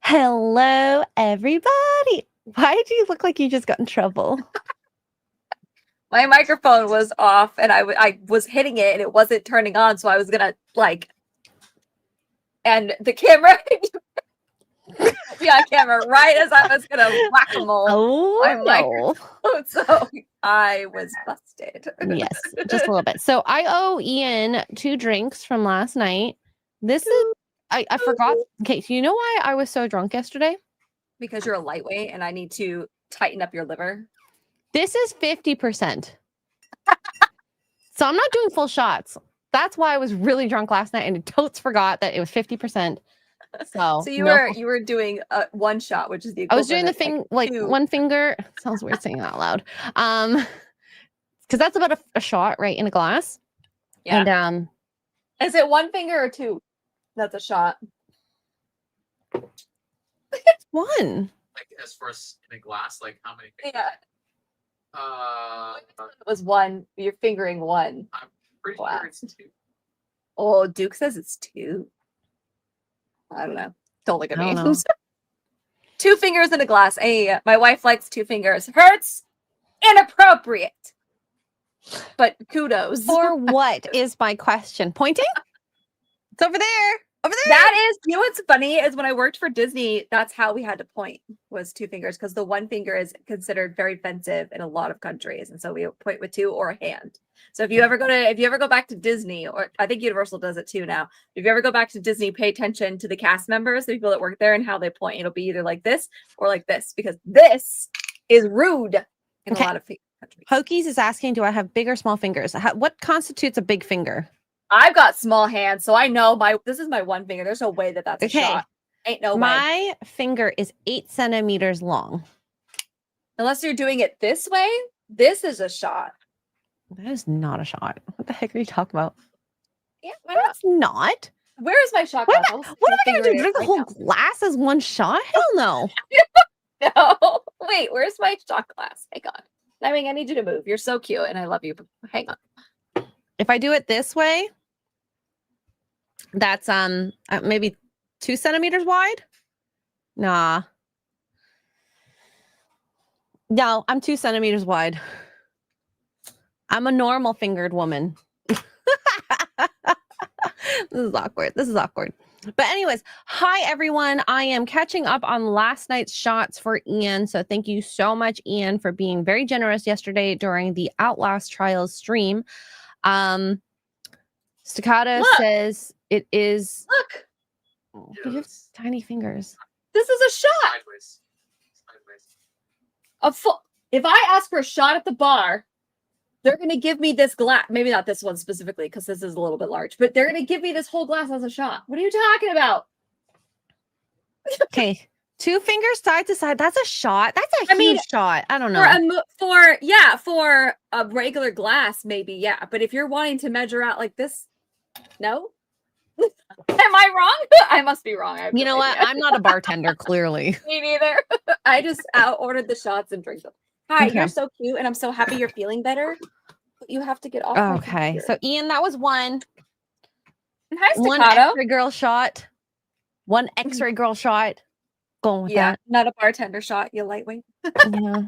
Hello, everybody. Why do you look like you just got in trouble? My microphone was off and I was hitting it and it wasn't turning on, so I was gonna and the camera be on camera right as I was gonna whack-a-mole my microphone. So I was busted. Yes, just a little bit. So I owe Ian 2 drinks from last night. I forgot. Okay, so you know why I was so drunk yesterday? Because you're a lightweight and I need to tighten up your liver. This is 50%. So I'm not doing full shots. That's why I was really drunk last night and totes forgot that it was 50%. So you were doing one shot, which is the equivalent. I was doing the one finger. Sounds weird saying that out loud. Because that's about a shot, right, in a glass. Yeah. And is it one finger or 2? That's a shot. It's one. Like as far as in a glass, like how many fingers? Yeah. It was one. You're fingering one. I'm pretty sure it's 2. Oh, Duke says it's 2. I don't know. Don't look at me. 2 fingers in a glass. Hey, my wife likes 2 fingers. Hurts. Inappropriate. But kudos. For what is my question? Pointing? It's over there. Over there. That is, you know what's funny is when I worked for Disney, that's how we had to point, was 2 fingers, because the one finger is considered very offensive in a lot of countries, and so we point with 2 or a hand. So if you ever go back to Disney, or I think Universal does it too now, if you ever go back to Disney, pay attention to the cast members, the people that work there, and how they point. It'll be either like this or like this, because this is rude in a lot of countries. Hokies is asking, do I have big or small fingers? What constitutes a big finger? I've got small hands, so I know this is my one finger. There's no way that's a shot. Ain't no way. My finger is 8 centimeters long. Unless you're doing it this way, this is a shot. That is not a shot. What the heck are you talking about? Yeah, that's not. Where is my shot glass? What am I going to do? Drink the whole glass as one shot? Hell no. No. Wait, where's my shot glass? Hang on. I mean, I need you to move. You're so cute, and I love you. But hang on. If I do it this way, that's maybe 2 centimeters wide. Nah. No, I'm 2 centimeters wide. I'm a normal fingered woman. This is awkward. But anyways, hi everyone. I am catching up on last night's shots for Ian. So thank you so much, Ian, for being very generous yesterday during the Outlast Trials stream. Staccato says it is. Look. Oh, you have tiny fingers. This is a shot. Sideways. If I ask for a shot at the bar, they're going to give me this glass. Maybe not this one specifically, because this is a little bit large, but they're going to give me this whole glass as a shot. What are you talking about? Okay. 2 fingers side to side. That's a shot. That's a huge shot. I don't know. For a regular glass, maybe, yeah. But if you're wanting to measure out like this, no? Am I wrong? I must be wrong. You know what? I'm not a bartender, clearly. Me neither. I just ordered the shots and drink them. Hi, you're so cute, and I'm so happy you're feeling better. But you have to get off. Okay, so Ian, that was one. Hi, Staccato. One X-ray girl shot. One X-ray girl shot. Going with that. Not a bartender shot, you lightweight. Yeah.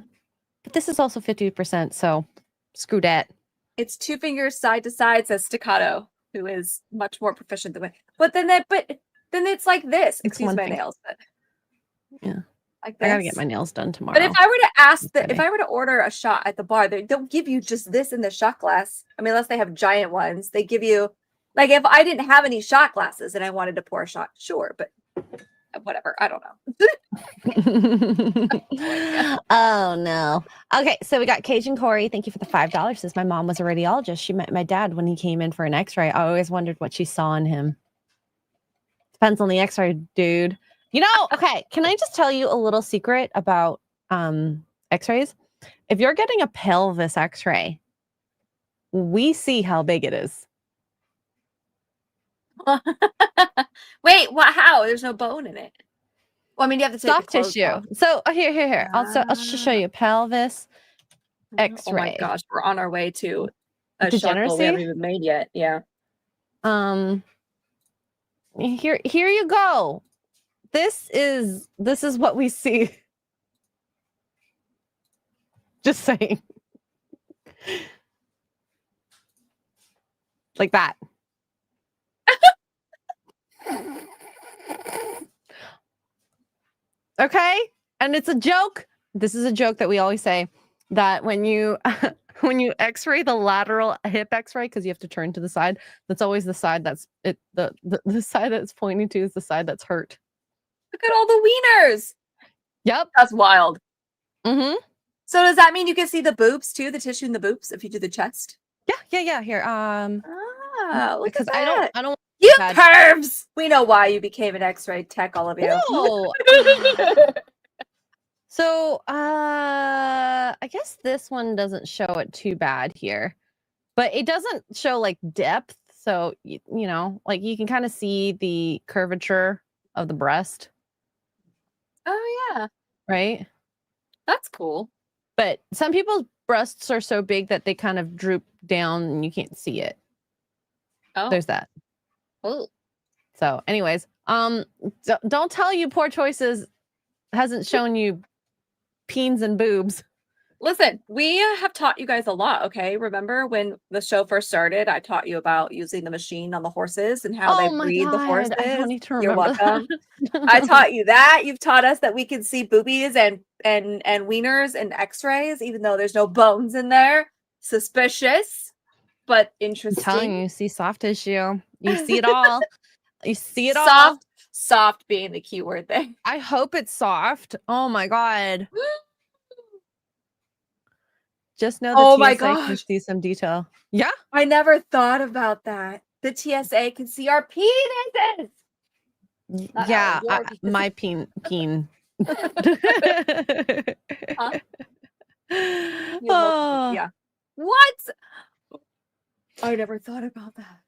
But this is also 50%, so screw that. It's 2 fingers side to side, says Staccato, who is much more proficient than me. But then it's like this. Excuse my nails, but yeah. Like this. I gotta get my nails done tomorrow. But if I were to order a shot at the bar, they don't give you just this in the shot glass. I mean, unless they have giant ones, they give you, like, if I didn't have any shot glasses and I wanted to pour a shot, sure, but whatever. I don't know. Oh no. Okay, so we got Cajun Corey. Thank you for the $5. Says my mom was a radiologist. She met my dad when he came in for an X-ray. I always wondered what she saw in him. Depends on the X-ray, dude. You know, okay, can I just tell you a little secret about X-rays? If you're getting a pelvis X-ray, we see how big it is. Wait, what? How? There's no bone in it. Well, I mean, you have to take soft tissue. Off. So here. I'll just show you pelvis X-ray. Oh my gosh, we're on our way to a shot we haven't even made yet. Yeah. Here you go. this is what we see. Just saying. Like that. Okay? And it's a joke. This is a joke that we always say, that when you when you x-ray the lateral hip x-ray, because you have to turn to the side, that's always the side that's the side that's pointing to is the side that's hurt. Look at all the wieners. Yep. That's wild. Mm-hmm. So does that mean you can see the boobs too, the tissue in the boobs if you do the chest? Yeah. Here. Look Because at I that. don't You bad. pervs! We know why you became an X-ray tech, all of you. No. So, I guess this one doesn't show it too bad here, but it doesn't show like depth. So, you know, like you can kind of see the curvature of the breast, Oh yeah, right? that's cool. But some people's breasts are so big that they kind of droop down and you can't see it. Oh, There's that. oh. So, anyways, don't tell you Poor Choices hasn't shown you peens and boobs. Listen, we have taught you guys a lot, okay? Remember when the show first started, I taught you about using the machine on the horses and how they Oh my breed the God, horses. I don't need to You're remember welcome. that. I taught you that. You've taught us that we can see boobies and wieners and x-rays, even though there's no bones in there. Suspicious, but I'm interesting. telling you, see soft tissue. You see it all. You see it all. Soft being the key word there. I hope it's soft. Oh my God. Just know the Oh my TSA can gosh. see some detail. Yeah. I never thought about that. The TSA can see our penises. Not Yeah. our penises. My peen. Huh? Oh. Yeah. What? I never thought about that.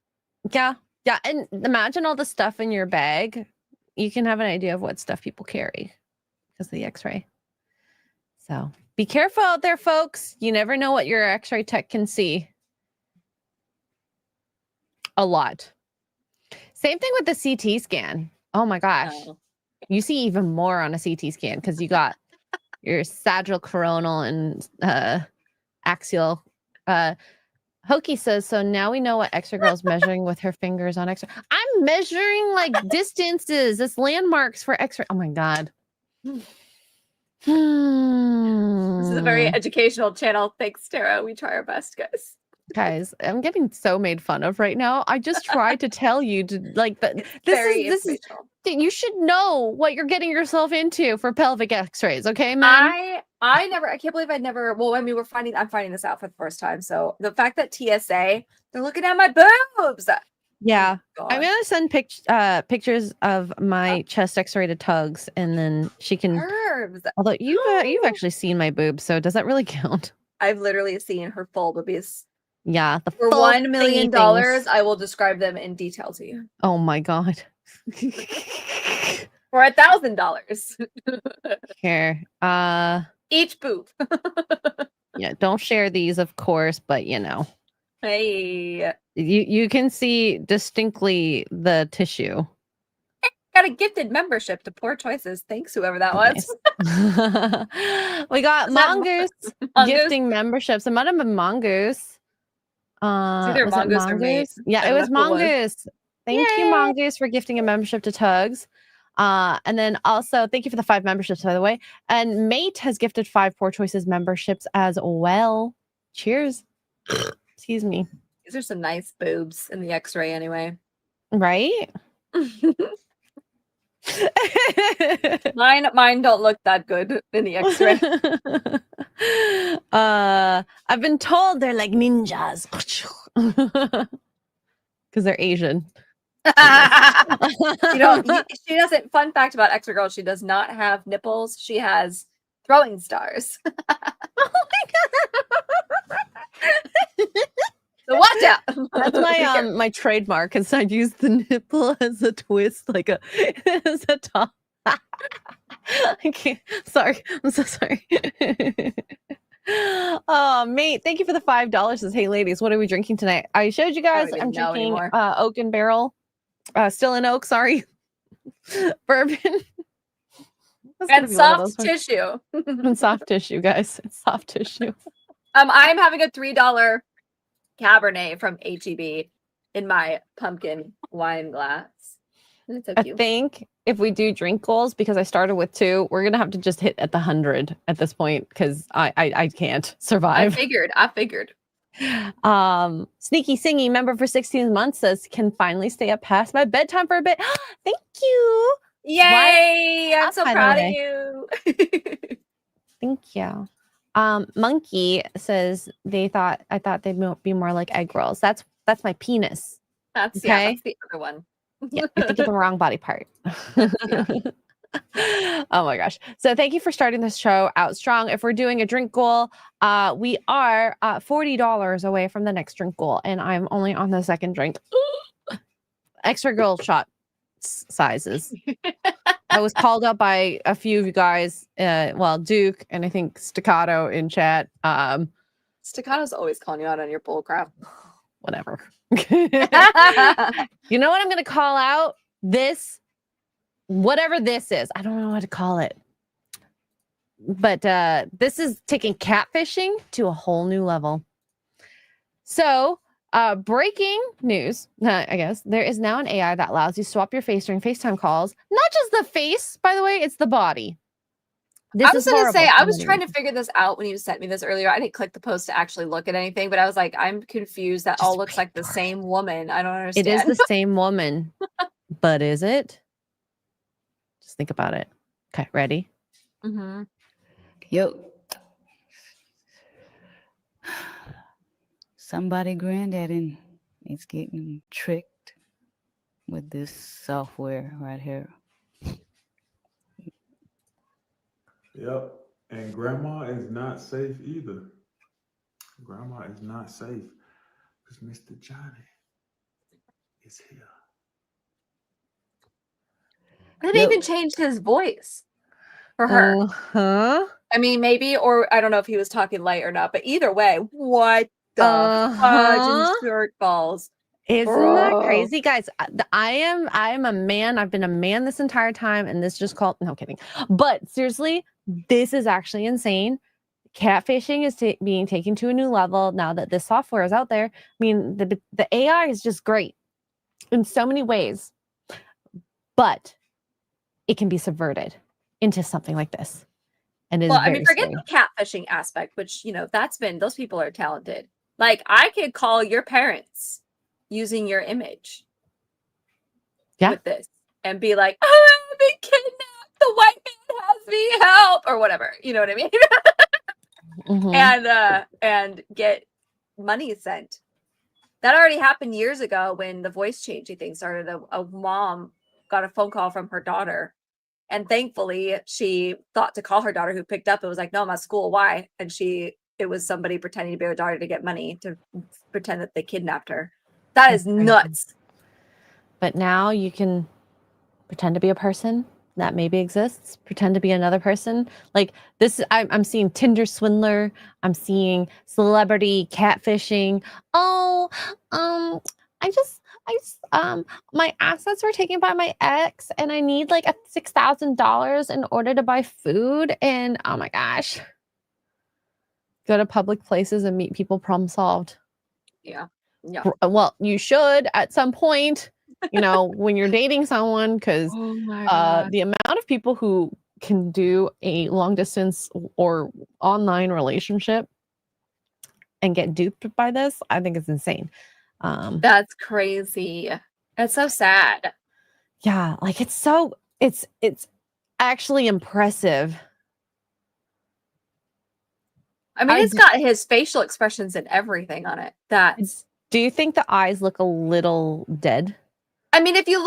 Yeah. Yeah. And imagine all the stuff in your bag. You can have an idea of what stuff people carry because of the x-ray. So be careful out there, folks. You never know what your x-ray tech can see. A lot. Same thing with the CT scan. Oh my gosh. Oh. You see even more on a CT scan because you got your sagittal, coronal, and axial. Hokey says, so now we know what X-ray girl's measuring with her fingers on X-ray. I'm measuring like distances. It's landmarks for X-ray. Oh my God. This is a very educational channel. Thanks, Tara. We try our best, guys. Guys, I'm getting so made fun of right now. I just tried to tell you to like that. This is you should know what you're getting yourself into for pelvic x-rays, okay, man? I can't believe well, I mean, I'm finding this out for the first time. So the fact that TSA, they're looking at my boobs. Yeah. Oh, I'm gonna send pictures of my chest x-ray to Tugs, and then she can curves. Although you've actually seen my boobs, so does that really count? I've literally seen her full boobies. Yeah, for full $1 million, things. I will describe them in detail to you. Oh my God. For $1,000. Here. Each boob. Yeah, don't share these, of course, but you know. Hey. You can see distinctly the tissue. Got a gifted membership to Poor Choices. Thanks, whoever that was. Nice. We got Mongoose gifting memberships. It might have been Mongoose. It's either was Mongoose it or Mate. Yeah, it was Mongoose. Thank you, Mongoose, for gifting a membership to Tugs. And then also thank you for the 5 memberships, by the way. And Mate has gifted 5 Poor Choices memberships as well. Cheers. Excuse me. These are some nice boobs in the x-ray anyway. Right? Mine don't look that good in the x-ray. I've been told they're like ninjas because they're Asian. She doesn't. Fun fact about x-ray girl: she does not have nipples. She has throwing stars. Oh my God. So watch out. That's my my trademark, because I use the nipple as a twist, like as a top. I can't. Sorry, I'm so sorry. Oh, Mate, thank you for the $5. Says, hey ladies, what are we drinking tonight? I showed you guys. I'm drinking Oak and Barrel. Still in Oak. Sorry. Bourbon. That's gonna And be one of soft those ones. tissue. And soft tissue, guys. It's soft tissue. I'm having a $3 Cabernet from HEB in my pumpkin wine glass. It's so I cute. think if we do drink goals, because I started with 2, we're gonna have to just hit at the 100 at this point because I can't survive. I figured. Sneaky Singy, member for 16 months, says can finally stay up past my bedtime for a bit. Thank you. Yay! I'm up, so by the proud of way? you. Thank you. Monkey says I thought they'd be more like egg rolls. That's my penis. That's Okay. that's the other one. Yeah, you're thinking the wrong body part. Yeah. Oh my gosh. So thank you for starting this show out strong. If we're doing a drink goal, we are $40 away from the next drink goal, and I'm only on the second drink. Extra girl shot sizes. I was called up by a few of you guys, Duke and I think Staccato in chat. Staccato's always calling you out on your bull crap. Whatever. You know what I'm going to call out? This, whatever this is. I don't know what to call it. But this is taking catfishing to a whole new level. So, breaking news, I guess, there is now an AI that allows you to swap your face during FaceTime calls. Not just the face, by the way, it's the body. I was going to say, I was horrible. trying to figure this out when you sent me this earlier. I didn't click the post to actually look at anything, but I was like, I'm confused. That Just all looks wait like the for it. same woman. I don't understand. It is the same woman, but is it? Just think about it. Okay, ready? Mm-hmm. Yo. Somebody granddaddy is getting tricked with this software right here. Yep. And grandma is not safe either. Grandma is not safe because Mr. Johnny is here. And it even changed his voice for her. Uh-huh. I mean, maybe, or I don't know if he was talking light or not, but either way, what the Uh-huh. fudge shirt balls? Isn't that Bro. crazy, guys? I am a man. I've been a man this entire time, and this just called. No kidding. But seriously, this is actually insane. Catfishing is being taken to a new level now that this software is out there. I mean, the AI is just great in so many ways, but it can be subverted into something like this. And Well, I mean, forget the catfishing aspect, which, you know, those people are talented. Like, I could call your parents using your image with this and be like, oh, I've been kidnapped. The white man has me, help, or whatever. You know what I mean? And get money sent. That already happened years ago when the voice changing thing started. A mom got a phone call from her daughter, and thankfully she thought to call her daughter, who picked up. It was like, no, I'm at school. Why? And it was somebody pretending to be her daughter to get money, to pretend that they kidnapped her. That is nuts. But now you can pretend to be a person that maybe exists, pretend to be another person. Like this, I'm seeing Tinder swindler. I'm seeing celebrity catfishing. Oh, my assets were taken by my ex, and I need like $6,000 in order to buy food. And oh my gosh, go to public places and meet people. Problem solved. Yeah. Yeah. Well, you should at some point, you know, when you're dating someone, because the amount of people who can do a long distance or online relationship and get duped by this, I think it's insane. That's crazy. It's so sad. Yeah, like it's actually impressive. I mean, it's got his facial expressions and everything on it. Do you think the eyes look a little dead? I mean, if you're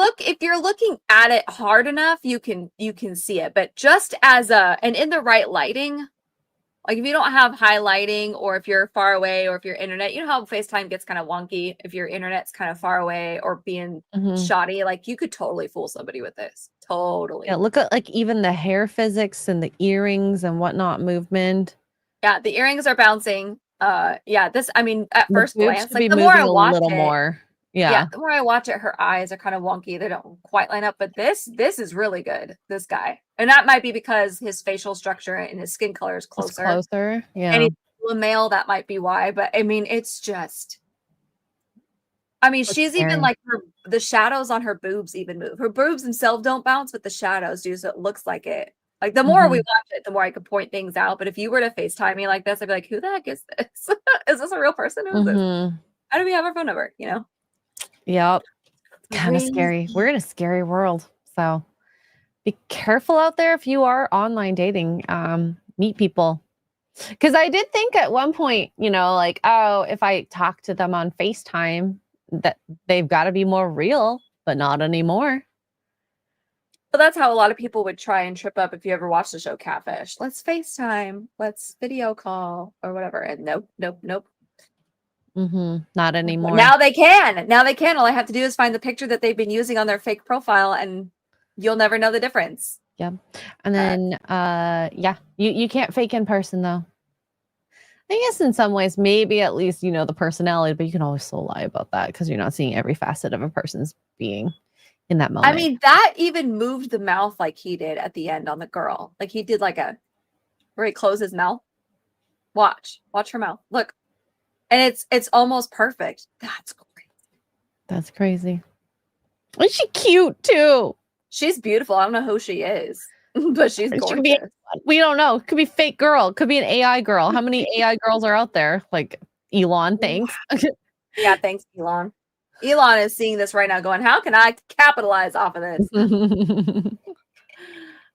looking at it hard enough, you can see it. But just and in the right lighting, like if you don't have high lighting, or if you're far away, or if your internet, you know how FaceTime gets kind of wonky if your internet's kind of far away or being shoddy, like you could totally fool somebody with this. Totally. Yeah, look at like even the hair physics and the earrings and whatnot movement. Yeah, the earrings are bouncing. Yeah, this, I mean, at first glance, like the the more I a watch little it, more. Yeah. The more I watch it, her eyes are kind of wonky. They don't quite line up. But this is really good. This guy, and that might be because his facial structure and his skin color is It's closer. closer. Yeah. And he's a male. That might be why. But I mean, it's just. I mean, It's she's scary. even like the shadows on her boobs even move. Her boobs themselves don't bounce, but the shadows do. So it looks like it. Like the more we watch it, the more I could point things out. But if you were to FaceTime me like this, I'd be like, who the heck is this? Is this a real person? Who is this? How do we have her phone number? You know? Yep. Kind of scary. We're in a scary world. So be careful out there if you are online dating. Meet people. Because I did think at one point, you know, like, oh, if I talk to them on FaceTime, that they've got to be more real, but not anymore. But that's how a lot of people would try and trip up if you ever watched the show Catfish. Let's FaceTime, let's video call or whatever. And nope. Not anymore. Now they can. All I have to do is find the picture that they've been using on their fake profile and you'll never know the difference. Yep. And then, you can't fake in person though. I guess in some ways, maybe at least you know the personality, but you can always still lie about that because you're not seeing every facet of a person's being in that moment. I mean, that even moved the mouth like he did at the end on the girl. Like he did where he closed his mouth. Watch her mouth. Look. And it's almost perfect. That's crazy. And she cute too. She's beautiful. I don't know who she is, but she's gorgeous. We don't know. Could be fake girl. Could be an AI girl. How many AI girls are out there? Like Elon, thanks. Yeah, thanks, Elon. Elon is seeing this right now going, how can I capitalize off of this?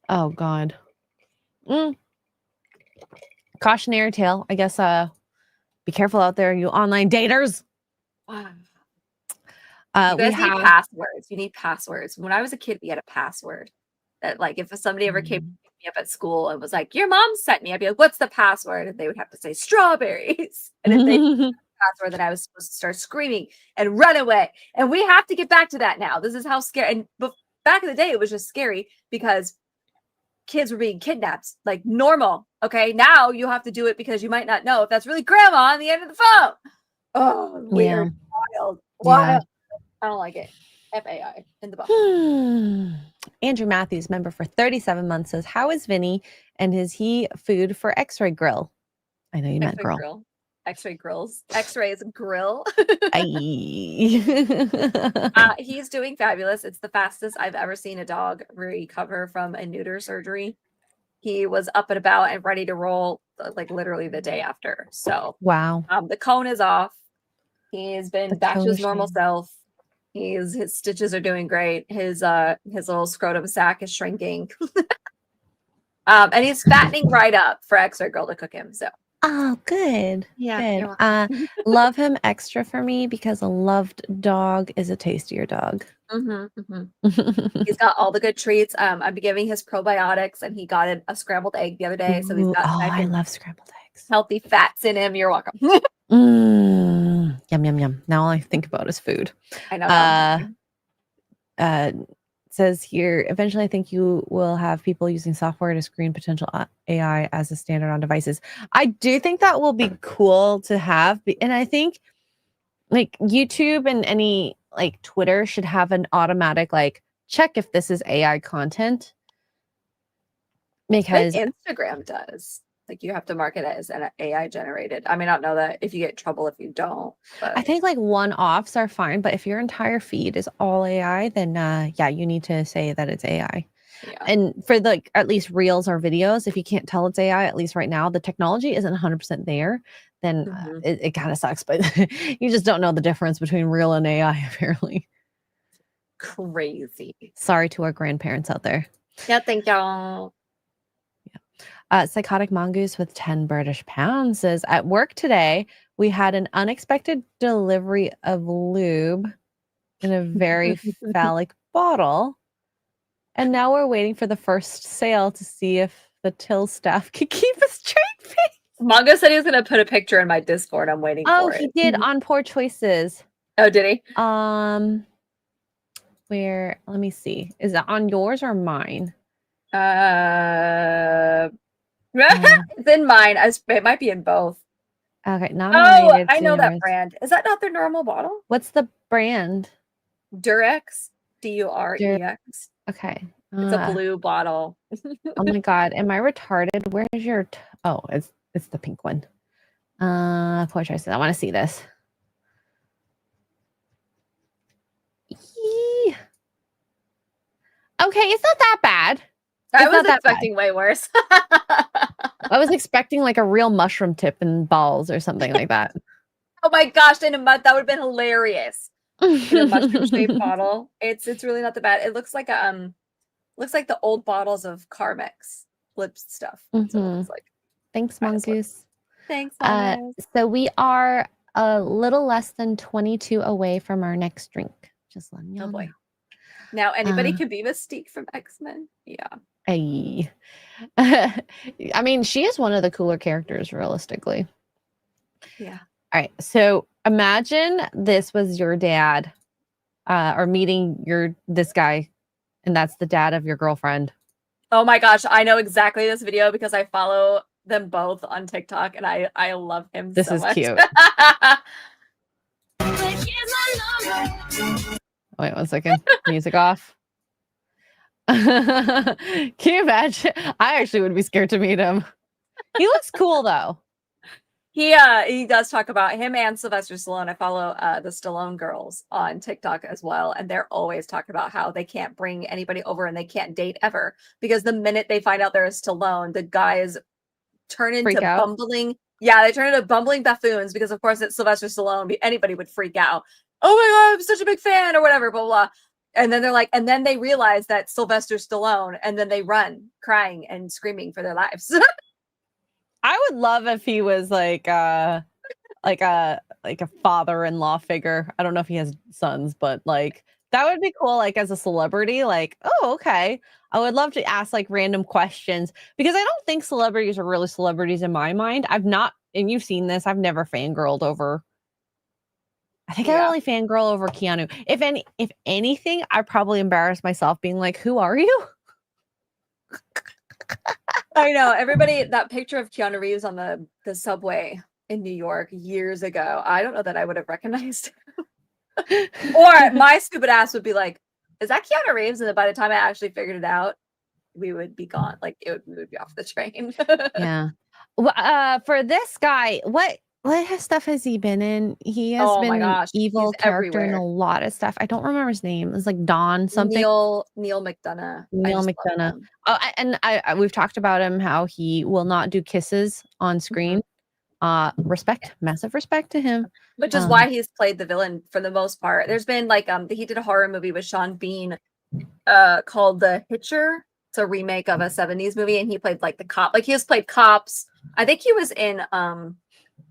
Oh, God. Cautionary tale. I guess be careful out there, you online daters. Wow. You guys need passwords. You need passwords. When I was a kid, we had a password that, like, if somebody ever came to pick me up at school and was like, your mom sent me, I'd be like, what's the password? And they would have to say strawberries. And if they the password, then I was supposed to start screaming and run away. And we have to get back to that now. This is how scary. And back in the day, it was just scary because kids were being kidnapped, like normal. Okay, now you have to do it because you might not know if that's really grandma on the end of the phone. Oh, weird, wild. Yeah. I don't like it. FAI in the box. Andrew Matthews, member for 37 months, says, how is Vinny and is he food for X-ray grill? I know you meant grill. X-ray grills. X-ray is a grill. He's doing fabulous. It's the fastest I've ever seen a dog recover from a neuter surgery. He was up and about and ready to roll like literally the day after. So wow. The cone is off. He's been back to his normal self. His stitches are doing great. His little scrotum sac is shrinking. And he's fattening right up for X-ray girl to cook him. So oh, good. Yeah. Good. Love him extra for me because a loved dog is a tastier dog. He's got all the good treats. I've been giving his probiotics, and he got a scrambled egg the other day. So he's got I love scrambled eggs. Healthy fats in him. You're welcome. Yum, yum, yum. Now all I think about is food. I know. Says here, eventually I think you will have people using software to screen potential AI as a standard on devices. I do think that will be cool to have. And I think like YouTube and any like Twitter should have an automatic like check if this is AI content. Because Instagram does. Like you have to mark it as an AI generated. I mean, I don't know that if you get in trouble if you don't. But I think like one-offs are fine, but if your entire feed is all AI, then you need to say that it's AI. Yeah. And for like at least reels or videos, if you can't tell it's AI, at least right now, the technology isn't 100% there, then it kind of sucks. But you just don't know the difference between real and AI, apparently. Crazy. Sorry to our grandparents out there. Yeah, thank y'all. Psychotic Mongoose with 10 British pounds says, at work today, we had an unexpected delivery of lube in a very phallic bottle. And now we're waiting for the first sale to see if the till staff could keep a straight face. Mongo said he was going to put a picture in my Discord. I'm waiting for it. Oh, he did on Poor Choices. Oh, did he? Where, let me see. Is it on yours or mine? It's in mine. It might be in both. Okay, Oh, nominated I know that to- brand. Is that not their normal bottle? What's the brand? Durex, Durex. Okay. It's a blue bottle. Oh my god, am I retarded? Where's your? Oh, it's the pink one. Poor choices. I want to see this. Yee. Okay, it's not that bad. I It's was not that bad. expecting way worse. I was expecting like a real mushroom tip and balls or something like that. Oh my gosh, in a month that would have been hilarious. In a mushroom shaped bottle. It's really not that bad. It looks like the old bottles of Carmex lip stuff. That's what it looks like. Thanks, Minus one. Mongoose. Thanks, Mongoose. So we are a little less than 22 away from our next drink. Just letting you Oh know. boy. Now anybody can be Mystique from X-Men. Yeah. Ay. I mean, she is one of the cooler characters, realistically. Yeah. All right. So imagine this was your dad, or meeting this guy, and that's the dad of your girlfriend. Oh my gosh, I know exactly this video because I follow them both on TikTok and I love him This so is much. cute. Wait 1 second. Music off. Can you imagine? I actually would be scared to meet him. He looks cool though. He does talk about him and Sylvester Stallone. I follow the Stallone girls on TikTok as well, and they're always talking about how they can't bring anybody over and they can't date ever because the minute they find out they're a Stallone, the guys turn into Freak out. bumbling. Yeah, they turn into bumbling buffoons because of course it's Sylvester Stallone. Anybody would freak out. Oh my god, I'm such a big fan or whatever, blah blah. And then they're like, and then they realize that Sylvester Stallone, and then they run crying and screaming for their lives. I would love if he was like a father-in-law figure. I don't know if he has sons, but like that would be cool. Like as a celebrity, like, oh, okay. I would love to ask like random questions because I don't think celebrities are really celebrities in my mind. I've not, and you've seen this. I've never fangirled over. I think I only fangirl over Keanu. If anything, I probably embarrass myself being like, "Who are you?" I know everybody. That picture of Keanu Reeves on the subway in New York years ago. I don't know that I would have recognized him. Or my stupid ass would be like, "Is that Keanu Reeves?" And then by the time I actually figured it out, we would be gone. Like we would be off the train. Yeah. Well, for this guy, what stuff has he been in? He has Oh been my an gosh, evil he's character in everywhere. a lot of stuff. I don't remember his name. It's like Don something. Neil McDonough. Neil McDonough. Oh, we've talked about him, how he will not do kisses on screen. Respect, massive respect to him. Which is why he's played the villain for the most part. There's been like he did a horror movie with Sean Bean called The Hitcher. It's a remake of a 70s movie, and he played like the cop. Like he has played cops. I think he was in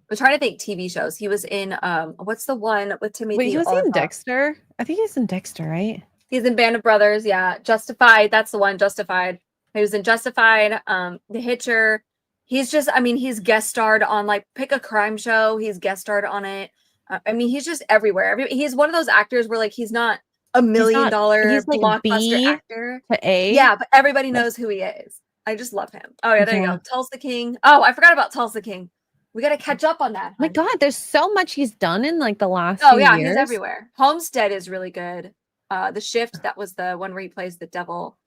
I'm trying to think TV shows. He was in what's the one with Timothy? Wait, he was in Olyphant? Dexter? I think he's in Dexter, right? He's in Band of Brothers, yeah. Justified, that's the one, Justified. He was in Justified, The Hitcher. He's just, I mean, he's guest starred on like pick a crime show. He's guest starred on it. I mean, he's just everywhere. He's one of those actors where like he's not a $1 million he's like blockbuster B actor to A. Yeah, but everybody knows who he is. I just love him. Oh yeah, there you go. Tulsa King. Oh, I forgot about Tulsa King. We got to catch up on that. My God, there's so much he's done in like the last few years. He's everywhere. Homestead is really good. The Shift, that was the one where he plays the devil.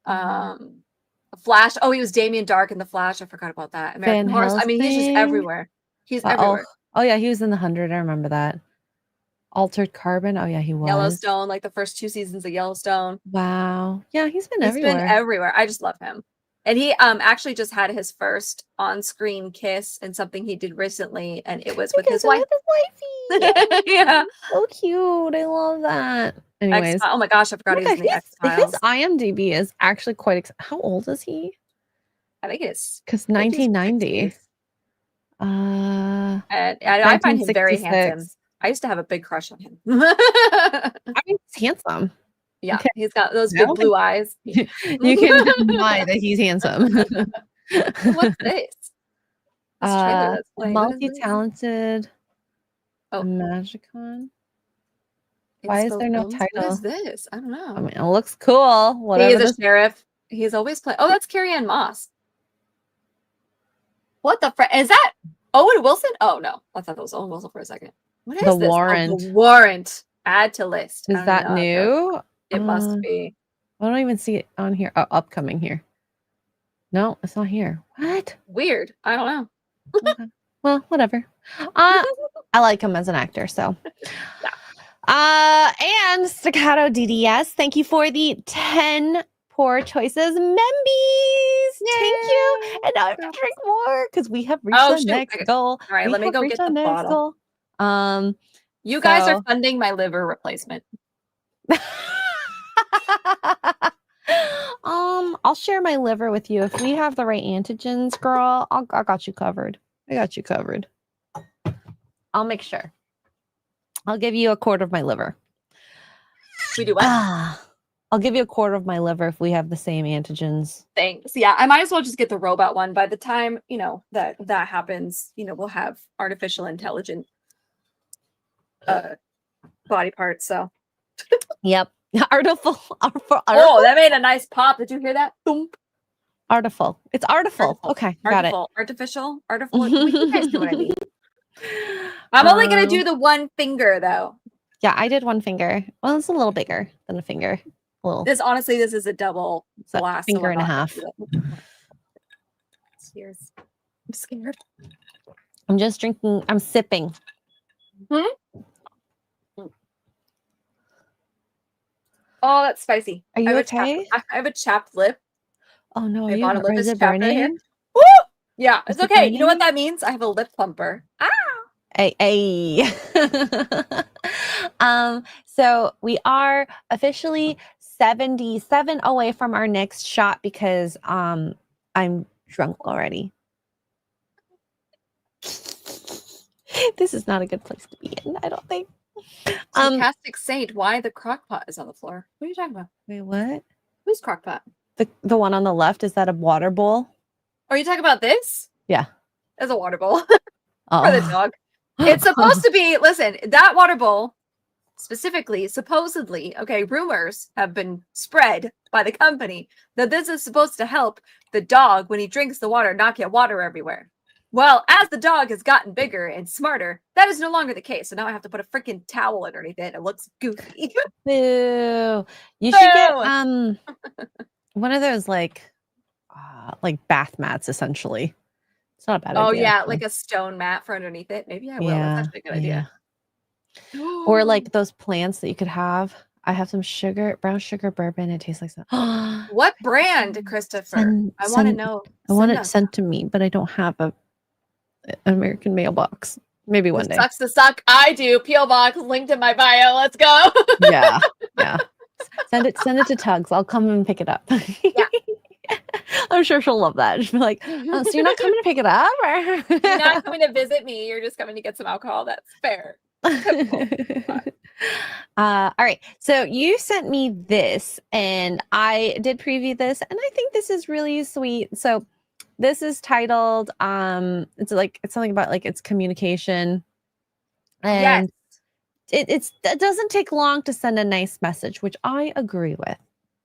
Flash. Oh, he was Damien Dark in The Flash. I forgot about that. American Horse. I mean, he's just everywhere. He's everywhere. Oh yeah, he was in The 100. I remember that. Altered Carbon. Oh yeah, he was. Yellowstone, like the first 2 seasons of Yellowstone. Wow. Yeah, he's been everywhere. I just love him. And he actually just had his first on-screen kiss in something he did recently, and it was with his wife. Yeah. So cute. I love that. Anyways. Oh my gosh, I forgot he was in the X-Files. His IMDb is actually quite how old is he? I think it's because 1990. I find him very handsome. I used to have a big crush on him. I mean, he's handsome. Yeah, okay. He's got those big blue eyes. You can deny that he's handsome. What's this? Multi-talented. Oh, Magicon. Why is there no title? What is this? I don't know. I mean, it looks cool. Whatever. He is a sheriff. He's always playing. Oh, that's Carrie Ann Moss. What the frick? Is that Owen Wilson? Oh no, I thought that was Owen Wilson for a second. What is The this? Oh, Warrant. the Warrant. Add to list. I Is don't that even know how to- new? It must be. I don't even see it on here. Oh, upcoming here. No, it's not here. What? Weird. I don't know. Okay. Well, whatever. I like him as an actor, so. Yeah. And Staccato DDS, thank you for the 10 poor choices membies. Thank you. And now I have to drink more because we have reached Oh, the shoot. next Okay. goal. All right, We let me have go reached get the our next bottle. goal. You guys are So- funding my liver replacement. I'll share my liver with you if we have the right antigens, girl. I got you covered. I got you covered. I'll make sure. I'll give you a quarter of my liver. We do what? I'll give you a quarter of my liver if we have the same antigens. Thanks. Yeah, I might as well just get the robot one. By the time that happens, we'll have artificial intelligent body parts. So. Yep. Artful. Oh, that made a nice pop. Did you hear that? Thump. Artful. It's artful. Artful. Okay, got it. Artificial. You guys know what I mean. I'm only gonna do the one finger though. Yeah, I did one finger. Well, it's a little bigger than a finger. A little. This is a double So blast. finger I'm and a not gonna half. do it. Cheers. I'm scared. I'm just drinking. I'm sipping. Oh, that's spicy. Are you I okay? have a chapped lip. Oh no, My are bottom lip is is it chapped right here. burning? Woo! Yeah, it's Is it okay. You know what burning? that means? I have a lip plumper. Ah! Hey. So we are officially 77 away from our next shot because I'm drunk already. This is not a good place to be in, I don't think. Sarcastic saint, why the crock pot is on the floor? What are you talking about? Wait, what? Who's crock pot? The one on the left, is that a water bowl? Are you talking about this? Yeah. As a water bowl Oh. for the dog. It's supposed to be, listen, that water bowl specifically, supposedly, okay, rumors have been spread by the company that this is supposed to help the dog when he drinks the water not get water everywhere. Well, as the dog has gotten bigger and smarter, that is no longer the case. So now I have to put a freaking towel underneath it. It looks goofy. Boo. You should get Boo. one of those like bath mats essentially. It's not a bad idea. Oh yeah, actually. like a stone mat for underneath it. Maybe I will. Yeah, That's actually a good idea. Or like those plants that you could have. I have some brown sugar bourbon. It tastes like that. What brand, Christopher? I want to know. I want it us. sent to me, but I don't have an American mailbox. Maybe one day. Sucks to suck. I do. P.O. Box linked in my bio. Let's go. Yeah. Send it to Tugs. I'll come and pick it up. Yeah. I'm sure she'll love that. She'll be like, oh, so you're not coming to pick it up? Or? You're not coming to visit me. You're just coming to get some alcohol. That's fair. All right. So you sent me this and I did preview this and I think this is really sweet. So this is titled it's something about like its communication. And it doesn't take long to send a nice message, which I agree with.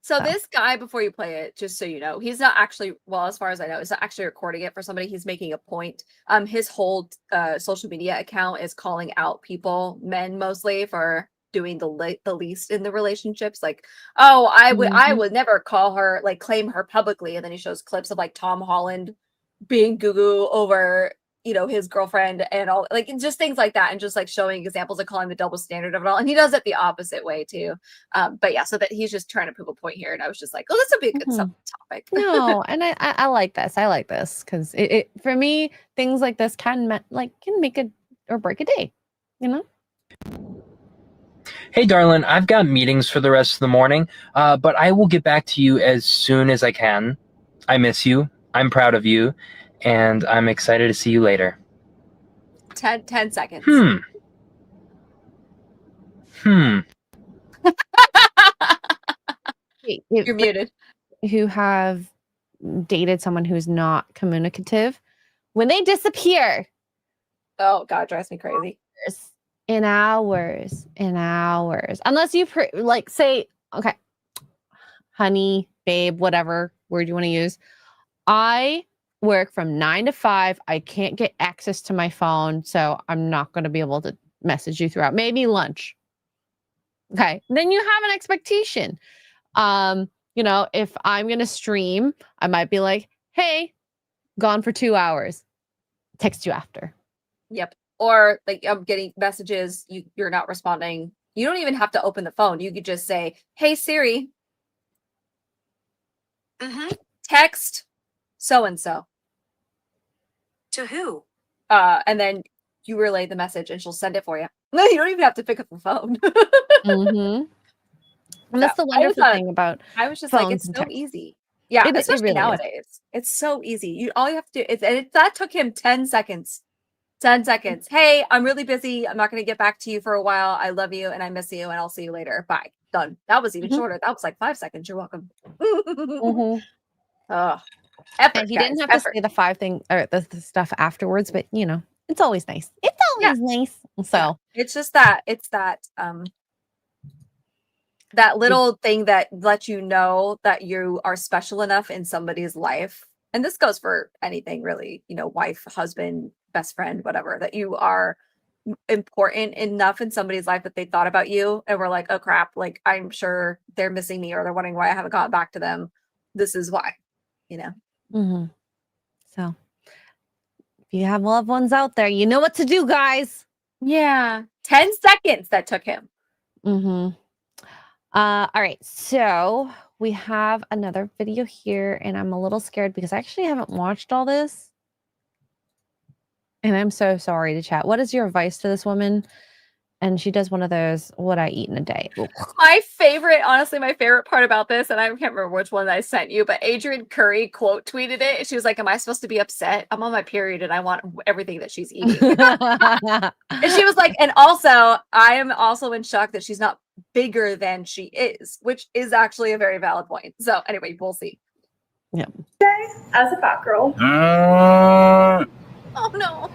So this guy, before you play it, just so you know, he's not actually, well, as far as I know, he's not actually recording it for somebody. He's making a point. His whole social media account is calling out people, men mostly, for doing the least in the relationships. Like, oh, I would never call her, like, claim her publicly. And then he shows clips of like Tom Holland being goo over, his girlfriend and all, like, just things like that, and just like showing examples of calling the double standard of it all. And he does it the opposite way too. But yeah, so that he's just trying to prove a point here. And I was just like, oh, this would be a good topic. No, and I like this. I like this because it for me, things like this can make it or break a day, Hey, darling, I've got meetings for the rest of the morning, but I will get back to you as soon as I can. I miss you. I'm proud of you. And I'm excited to see you later. 10 seconds. You're muted. Who have dated someone who's not communicative, when they disappear, oh God, drives me crazy. In hours, unless you say, okay, honey, babe, whatever word you want to use, I work from 9 to 5. I can't get access to my phone, so I'm not going to be able to message you throughout. Maybe lunch. Okay. Then you have an expectation. If I'm going to stream, I might be like, hey, gone for 2 hours. Text you after. Yep. Or like I'm getting messages, you're not responding. You don't even have to open the phone. You could just say, hey Siri, text so and so. To who? And then you relay the message and she'll send it for you. No, you don't even have to pick up the phone. Mm-hmm. And that's the wonderful thing about I was just like, phones it's and so text. easy. Yeah, It especially really is. nowadays. It's so easy. All you have to do is, that took him 10 seconds. 10 seconds. Hey, I'm really busy. I'm not going to get back to you for a while. I love you and I miss you and I'll see you later. Bye. Done. That was even Mhm. shorter. That was like 5 seconds. You're welcome. Mhm. Oh, effort, And he guys, didn't have effort. to say the 5 thing or the stuff afterwards, but it's always nice. It's always nice. So It's just that that little thing that lets you know that you are special enough in somebody's life. And this goes for anything really, wife, husband, best friend, whatever, that you are important enough in somebody's life that they thought about you and were like, oh crap, like I'm sure they're missing me or they're wondering why I haven't gotten back to them. This is why, mhm. So if you have loved ones out there, you know what to do, guys. Yeah. 10 seconds that took him. Mm-hmm. All right, so we have another video here, and I'm a little scared because I actually haven't watched all this. And I'm so sorry to chat. What is your advice to this woman? And she does one of those, what I eat in a day. My favorite part about this, and I can't remember which one I sent you, but Adrian Curry quote tweeted it. She was like, am I supposed to be upset? I'm on my period and I want everything that she's eating. And she was like, and also, I am also in shock that she's not bigger than she is, which is actually a very valid point. So anyway, we'll see. Yep. As a fat girl. Oh no.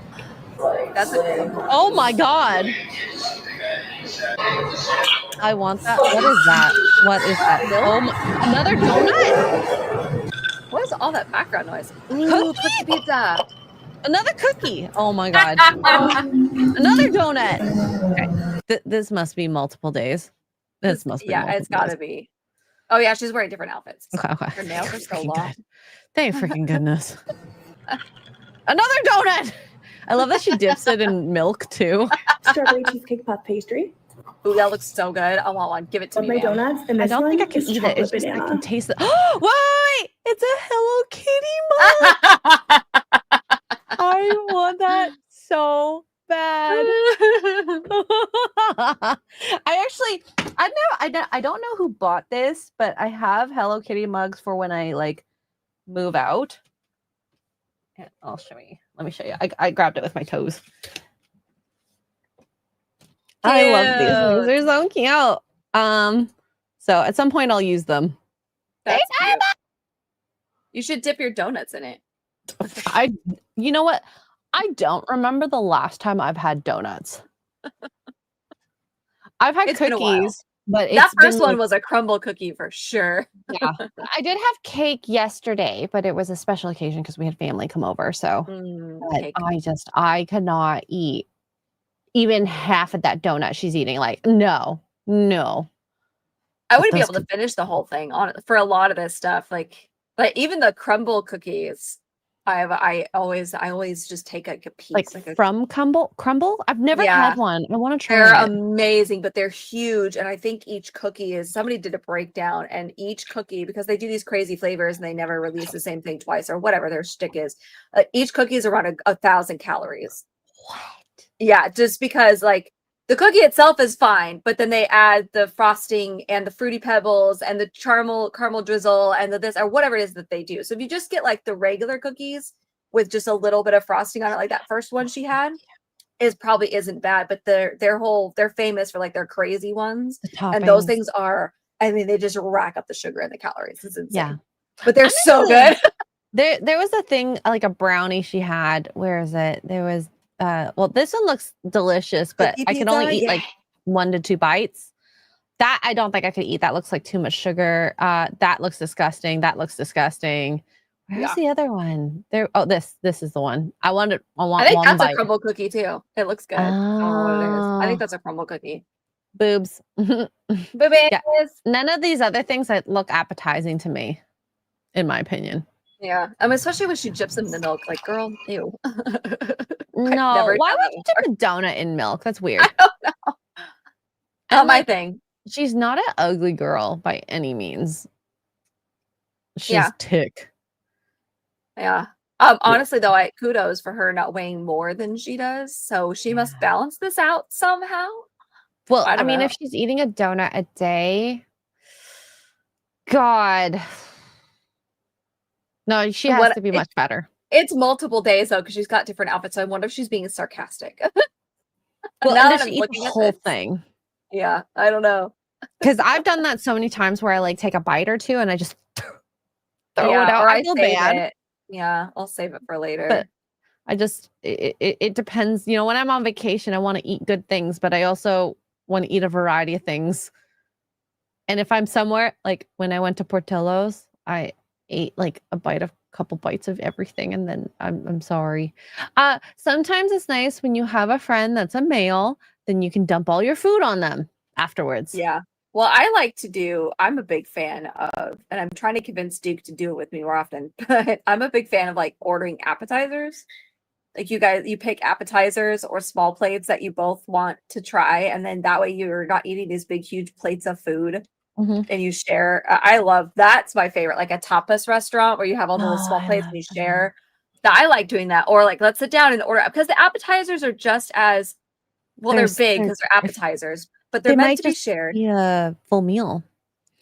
That's it. Oh my God. I want that. What is that? What is that? Oh my, another donut? What is all that background noise? Cookie? Ooh, pizza pizza. Another cookie. Oh my God. Another donut. Okay. This must be multiple days. This must be it's gotta be. Oh yeah, she's wearing different outfits. Okay. Her nails are so Freaking long. good. Thank freaking goodness. Another donut. I love that she dips it in milk too. Strawberry cheesecake puff pastry. Ooh, that looks so good. I want one. Give it to Love me. my ma'am. donuts. And I this don't think I one can is eat it. It's chocolate just I can banana. taste it. Oh, wait! It's a Hello Kitty mug. I want that so bad. I don't know who bought this, but I have Hello Kitty mugs for when I move out. And I'll show you. Let me show you. I grabbed it with my toes. I love these things. They're so cute. So at some point I'll use them. That's cute. You should dip your donuts in it. You know what? I don't remember the last time I've had donuts. I've had It's been a while. cookies, but That it's first been one was a crumble cookie for sure. yeah. I did have cake yesterday, but it was a special occasion because we had family come over. So but Cake. I could not eat even half of that donut she's eating. Like, no. I wouldn't be able to finish the whole thing on it for a lot of this stuff. Like even the crumble cookies, I always just take a piece. From crumble. I've never had one. I want to try They're it. amazing, but they're huge. And I think each cookie is, somebody did a breakdown, and each cookie, because they do these crazy flavors and they never release the same thing twice or whatever their shtick is, each cookie is around 1,000 calories. What? Yeah, just because the cookie itself is fine, but then they add the frosting and the fruity pebbles and the caramel drizzle and the this or whatever it is that they do. So if you just get the regular cookies with just a little bit of frosting on it, like that first one she had, probably isn't bad. But they're famous for their crazy ones, and those things are. I mean, they just rack up the sugar and the calories. It's insane. Yeah, but they're so good. There was a thing like a brownie she had. Where is it? There was. Well, this one looks delicious, but I can only eat 1 to 2 bites. That I don't think I could eat. That looks like too much sugar. That looks disgusting. What Where's Yeah. the other one? There. Oh, this is the one. I want I think one that's bite. a crumble cookie too. It looks good. I don't know what it is. I think Oh, that's a crumble cookie. boobs. Boobies. Yeah. None of these other things that look appetizing to me, in my opinion. Yeah. Especially when she dips them in the milk. Like, girl, ew. No, never why done would that you dip a donut in milk? That's weird. I don't know. And Not my like, thing. she's not an ugly girl by any means. She's Yeah. tick. Yeah. Honestly though, kudos for her not weighing more than she does. So she must Yeah. balance this out somehow. Well, I I don't mean, know. if she's eating a donut a day, God. No, she has What to be much better. it's multiple days though, because she's got different outfits. So I wonder if she's being sarcastic. Well, Now and that does I'm she eat looking the at whole this, thing? yeah, I don't know. Because I've done that so many times where I like take a bite or two and I just throw Yeah, it out. or I I feel save bad, it. Yeah, I'll save it for later. but I just it depends. You know, when I'm on vacation, I want to eat good things, but I also want to eat a variety of things. And if I'm somewhere like when I went to Portillo's, I ate like a couple bites of everything, and then I'm sorry. Sometimes it's nice when you have a friend that's a male, then you can dump all your food on them afterwards. Yeah. Well, I'm a big fan of, and I'm trying to convince Duke to do it with me more often, but I'm a big fan of like ordering appetizers. Like you pick appetizers or small plates that you both want to try, and then that way you're not eating these big, huge plates of food Mhm. and you share. I love that's my favorite, like a tapas restaurant where you have all the little Oh, small I plates love and you that. share. I like doing that. Or like let's sit down and order because the appetizers are just as well, they're big because they're appetizers, but they're They meant might to be just shared. be a full meal.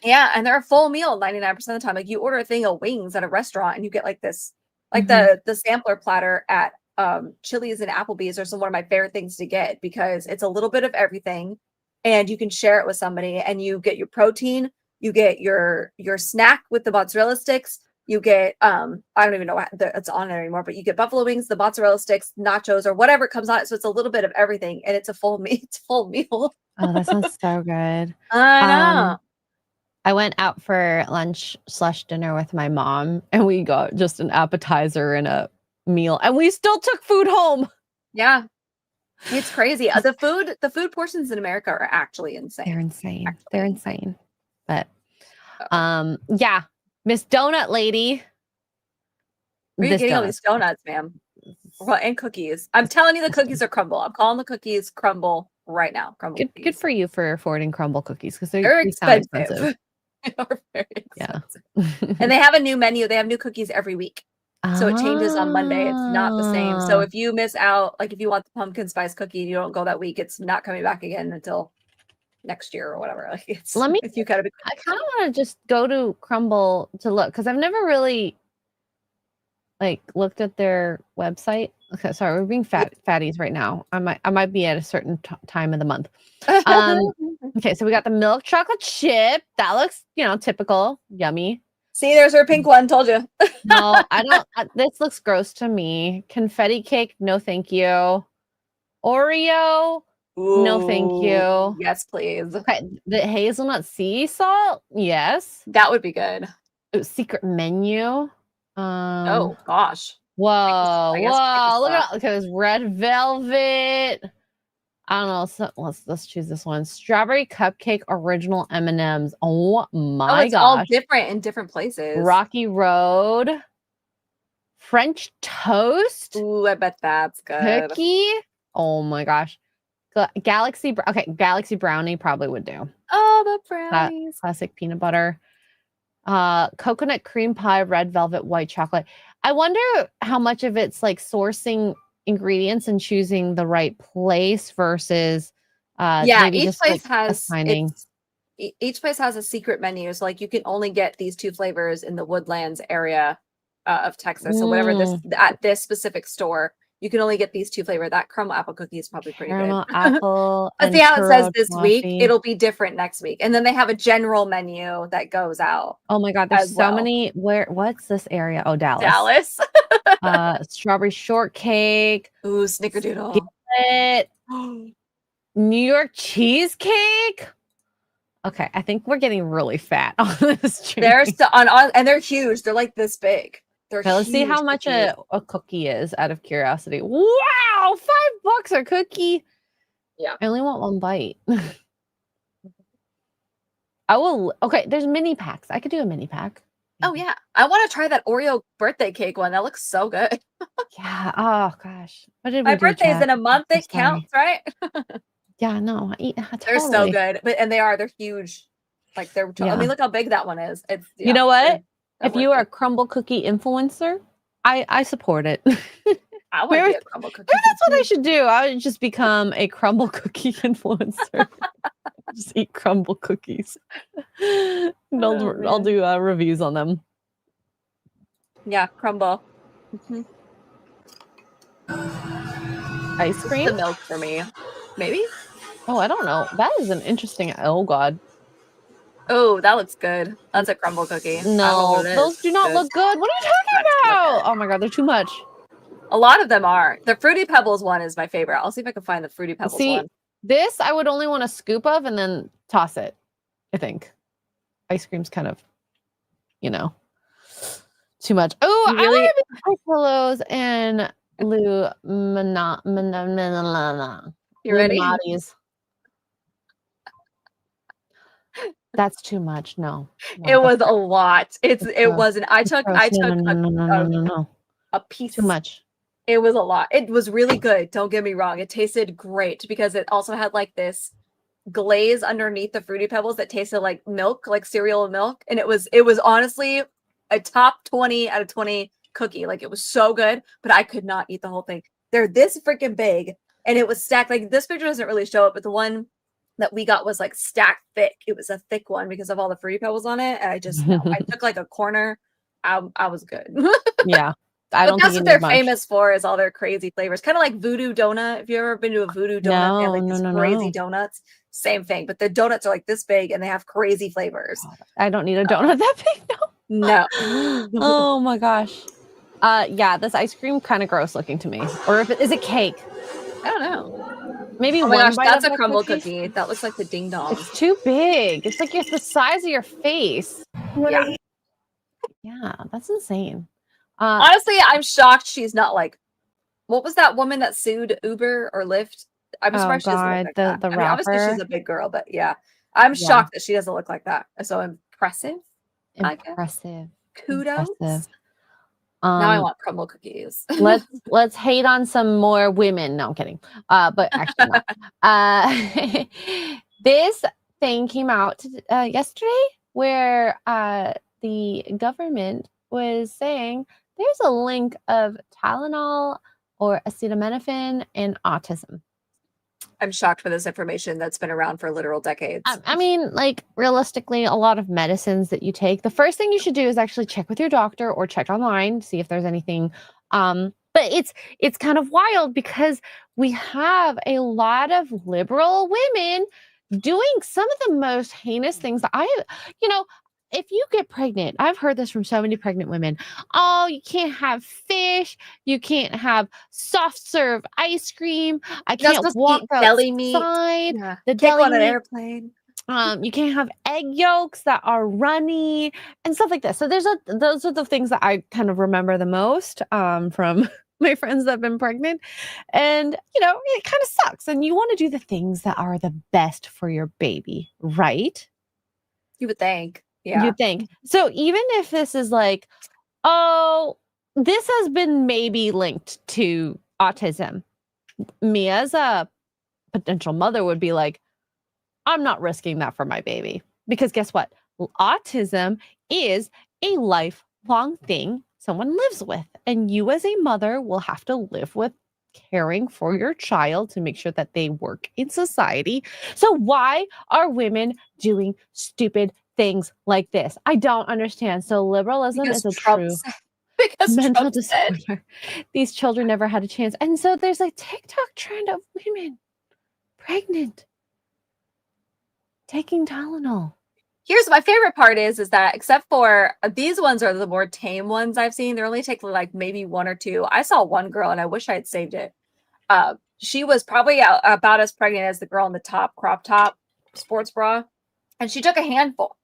Yeah, and they're a full meal 99% of the time. Like you order a thing of wings at a restaurant and you get like this, like Mhm. the sampler platter at Chili's and Applebee's are some one of my favorite things to get because it's a little bit of everything and you can share it with somebody and you get your protein, you get your snack with the mozzarella sticks, you get I don't even know what it's on there anymore, but you get buffalo wings, the mozzarella sticks, nachos, or whatever comes on it. So it's a little bit of everything and it's a full meal. It's a full meal. Oh, that sounds so good. I know. I went out for lunch/dinner with my mom, and we got just an appetizer and a meal, and we still took food home. Yeah. It's crazy. The food portions in America are actually insane. They're insane. Actually. They're insane. But yeah, Miss Donut Lady. Where are you This getting all donut. these donuts, ma'am? Well, and cookies. I'm telling you the cookies are crumble. I'm calling the cookies crumble right now. Crumble Good cookies. for you for affording crumble cookies because They're they sound expensive. expensive. They are very Yeah. expensive. And they have a new menu. They have new cookies every week. So it changes on Monday. It's not the same. So if you miss out, like if you want the pumpkin spice cookie and you don't go that week, it's not coming back again until next year or whatever. Like it's Let me. you gotta be I kind of want to just go to Crumble to look because I've never really like looked at their website. Okay, sorry, we're being fatties right now. I might be at a certain time of the month. Okay, so we got the milk chocolate chip. That looks, typical, yummy. See, there's her pink one. Told you. No, I don't. This looks gross to me. Confetti cake, no, thank you. Oreo, no, thank you. Yes, please. Okay, the hazelnut sea salt, yes. That would be good. Ooh, secret menu. Oh gosh. Whoa, I guess look at this red velvet. I don't know. So let's choose this one. Strawberry cupcake original M&Ms. Oh my it's gosh. all different in different places. Rocky Road. French toast. Ooh, I bet that's good. Cookie. Oh my gosh. Galaxy brownie probably would do. Oh, the brownies. Classic peanut butter. Coconut cream pie, red velvet, white chocolate. I wonder how much of it's like sourcing ingredients and choosing the right place versus maybe each just place like assigning. Each place has a secret menu. So like you can only get these two flavors in the Woodlands area of Texas. So whatever at this specific store, you can only get these two flavors. That caramel apple cookie is probably pretty Caramel good. apple. But and see how it says churro this toffee. week, it'll be different next week. And then they have a general menu that goes out. Oh my god, there's as so well. many. What's this area? Oh, Dallas. Strawberry shortcake. Ooh, snickerdoodle. New York cheesecake. Okay, I think we're getting really fat on this stream. They're and they're huge. They're like this big. They're Okay, let's see how huge much cookies. a cookie is out of curiosity. Wow, $5 a cookie. Yeah. I only want one bite. I will. Okay, there's mini packs. I could do a mini pack. Oh yeah, I want to try that Oreo birthday cake one. That looks so good. Yeah. Oh gosh. What did we My do, birthday's Chad? in a month. I'm It counts, right? Yeah. No. Totally. They're so good, and they're huge. Like I Yeah. mean, look how big that one is. It's You know what? they're If you worth are a it. crumble cookie influencer, I support it. I want to Maybe be a crumble cookie. that's what I should do. I would just become a crumble cookie influencer. Just eat crumble cookies. And I'll man. do reviews on them. Yeah, crumble. Ice The cream? milk for me, maybe. Oh, I don't know. That is an interesting. Oh God. Oh, that looks good. That's a crumble cookie. I don't know No, what it is. those do not Good. look good. What are you talking about? Oh my God, they're too much. A lot of them are. The Fruity Pebbles one is my favorite. I'll see if I can find the Fruity Pebbles See, one. this I would only want a scoop of and then toss it. I think ice cream's kind of, too much. Oh, You really- I want to be pillows and You ready? Illuminati's. That's too much. No, It was a lot. It gross. wasn't. I took gross. No. a piece. Too much. It was a lot. It was really good. Don't get me wrong. It tasted great because it also had like this glaze underneath the Fruity Pebbles that tasted like milk, like cereal and milk. And it was honestly a top 20 out of 20 cookie. Like it was so good, but I could not eat the whole thing. They're this freaking big and it was stacked. Like this picture doesn't really show it, but the one that we got was like stacked thick. It was a thick one because of all the Fruity Pebbles on it. And I took like a corner. I was good. Yeah. I don't that's think what they're much. famous for is all their crazy flavors. Kind of like Voodoo Donut. If you've ever been to a Voodoo Donut, they have like these crazy donuts. Same thing, but the donuts are like this big and they have crazy flavors. I don't need a donut that big. No. Oh my gosh. Yeah, this ice cream kind of gross looking to me. Or is it cake? I don't know. Maybe Oh my one gosh, bite that's of a the crumble cookie? cookie. That looks like the ding dong. It's too big. It's like it's the size of your face. Yeah. Yeah, that's insane. Honestly, I'm shocked she's not like, what was that woman that sued Uber or Lyft? I'm surprised she doesn't look like that. the I mean, obviously rapper. she's a big girl, but yeah, I'm shocked that she doesn't look like that. So impressive. Impressive. Kudos. Impressive. Now I want crumble cookies. let's hate on some more women. No, I'm kidding. But actually, no. This thing came out yesterday where the government was saying there's a link of Tylenol or acetaminophen and autism. I'm shocked for this information that's been around for literal decades. I mean, like realistically, a lot of medicines that you take, the first thing you should do is actually check with your doctor or check online, see if there's anything. But it's kind of wild because we have a lot of liberal women doing some of the most heinous things that if you get pregnant, I've heard this from so many pregnant women. Oh, you can't have fish. You can't have soft serve ice cream. I can't walk outside. Deli meat. Yeah. The Can't deli go on an meat. airplane. You can't have egg yolks that are runny and stuff like that. So those are the things that I kind of remember the most from my friends that have been pregnant. And it kind of sucks. And you want to do the things that are the best for your baby, right? You would think. Yeah. You think. So even if this is like, oh, this has been maybe linked to autism, me as a potential mother would be like, I'm not risking that for my baby. Because guess what? Autism is a lifelong thing someone lives with. And you as a mother will have to live with caring for your child to make sure that they work in society. So why are women doing stupid things like this? I don't understand. So liberalism is a true mental disorder. These children never had a chance. And so there's a TikTok trend of women pregnant taking Tylenol. Here's my favorite part is that except for these ones are the more tame ones I've seen. They're only taking like maybe one or two. I saw one girl and I wish I had saved it. She was probably about as pregnant as the girl in the top crop top sports bra. And she took a handful.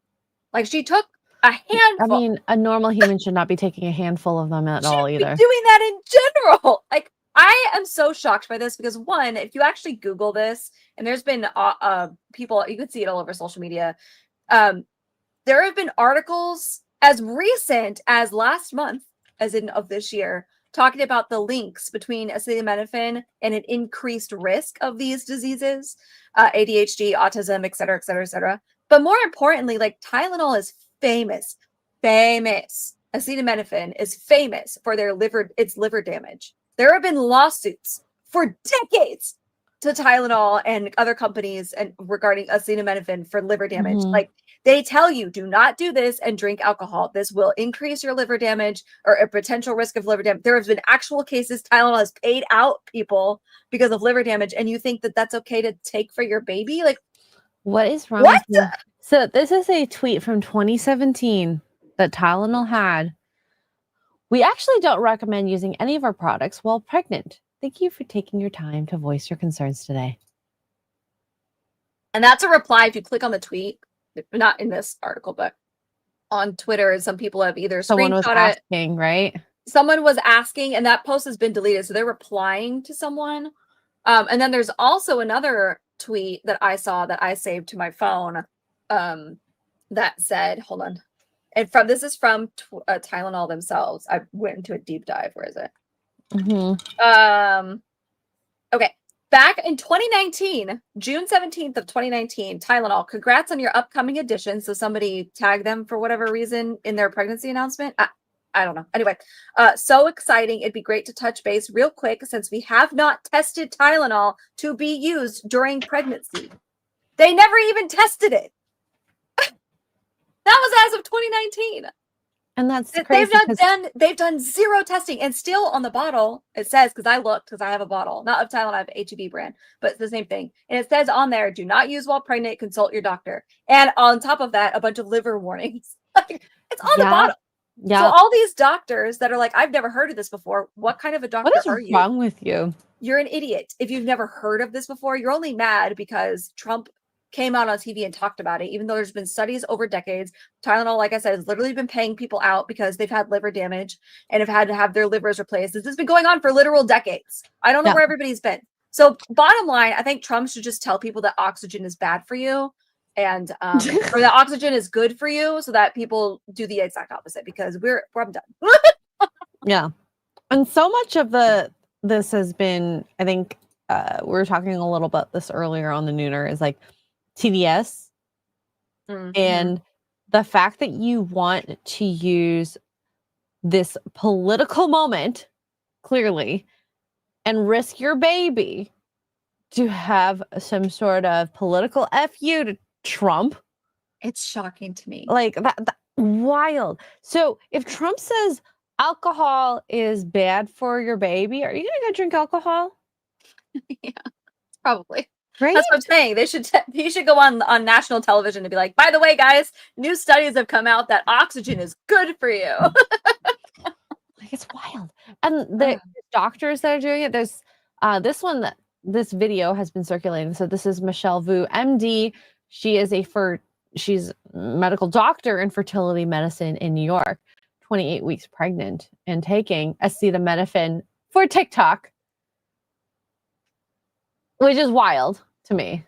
Like she took A I handful. mean, a normal human should not be taking a handful of them at all Shouldn't be either. doing that in general. Like, I am so shocked by this because one, if you actually Google this, and there's been people, you can see it all over social media. There have been articles as recent as last month, as in of this year, talking about the links between acetaminophen and an increased risk of these diseases, ADHD, autism, et cetera, et cetera, et cetera. But more importantly, like Tylenol is famous. Acetaminophen is famous for its liver damage. There have been lawsuits for decades to Tylenol and other companies and regarding acetaminophen for liver damage. Mhm. Like, they tell you, do not do this and drink alcohol. This will increase your liver damage or a potential risk of liver damage. There have been actual cases Tylenol has paid out people because of liver damage, and you think that that's okay to take for your baby? Like, What is wrong what? with you? So this is a tweet from 2017 that Tylenol had. We actually don't recommend using any of our products while pregnant. Thank you for taking your time to voice your concerns today. And that's a reply if you click on the tweet, not in this article, but on Twitter. Some people have either Someone was screenshot it. asking, right? Someone was asking, and that post has been deleted. So they're replying to someone. And then there's also another tweet that I saw that I saved to my phone that said, hold on. And this is from Tylenol themselves. I went into a deep dive. Where is it? Mm-hmm. Okay. Back in 2019, June 17th of 2019, Tylenol, congrats on your upcoming edition. So somebody tagged them for whatever reason in their pregnancy announcement. I don't know. Anyway, so exciting. It'd be great to touch base real quick since we have not tested Tylenol to be used during pregnancy. They never even tested it. That was as of 2019. And that's crazy. They've done zero testing, and still on the bottle it says, because I looked, because I have a bottle, not of Tylenol, I have HEB brand, but it's the same thing. And it says on there, do not use while pregnant, consult your doctor. And on top of that, a bunch of liver warnings. Like, it's on the bottle. Yeah. So all these doctors that are like, I've never heard of this before. What kind of a doctor What are is you? wrong with you? You're an idiot. If you've never heard of this before, you're only mad because Trump came out on TV and talked about it, even though there's been studies over decades. Tylenol, like I said, has literally been paying people out because they've had liver damage and have had to have their livers replaced. This has been going on for literal decades. I don't know where everybody's been. So bottom line, I think Trump should just tell people that oxygen is bad for you and or that oxygen is good for you so that people do the exact opposite, because I'm done. Yeah. And so much of this has been, I think we were talking a little about this earlier on the Nooner, is like TDS and the fact that you want to use this political moment clearly and risk your baby to have some sort of political FU to Trump. It's shocking to me. Like that wild. So if Trump says alcohol is bad for your baby, are you gonna go drink alcohol? Yeah, probably. Right? That's what I'm saying. He should go on national television to be like, by the way, guys, new studies have come out that oxygen is good for you. Like, it's wild. And the doctors that are doing it, there's this video has been circulating. So this is Michelle Vu, MD. She is she's a medical doctor in fertility medicine in New York, 28 weeks pregnant and taking acetaminophen for TikTok, which is wild to me.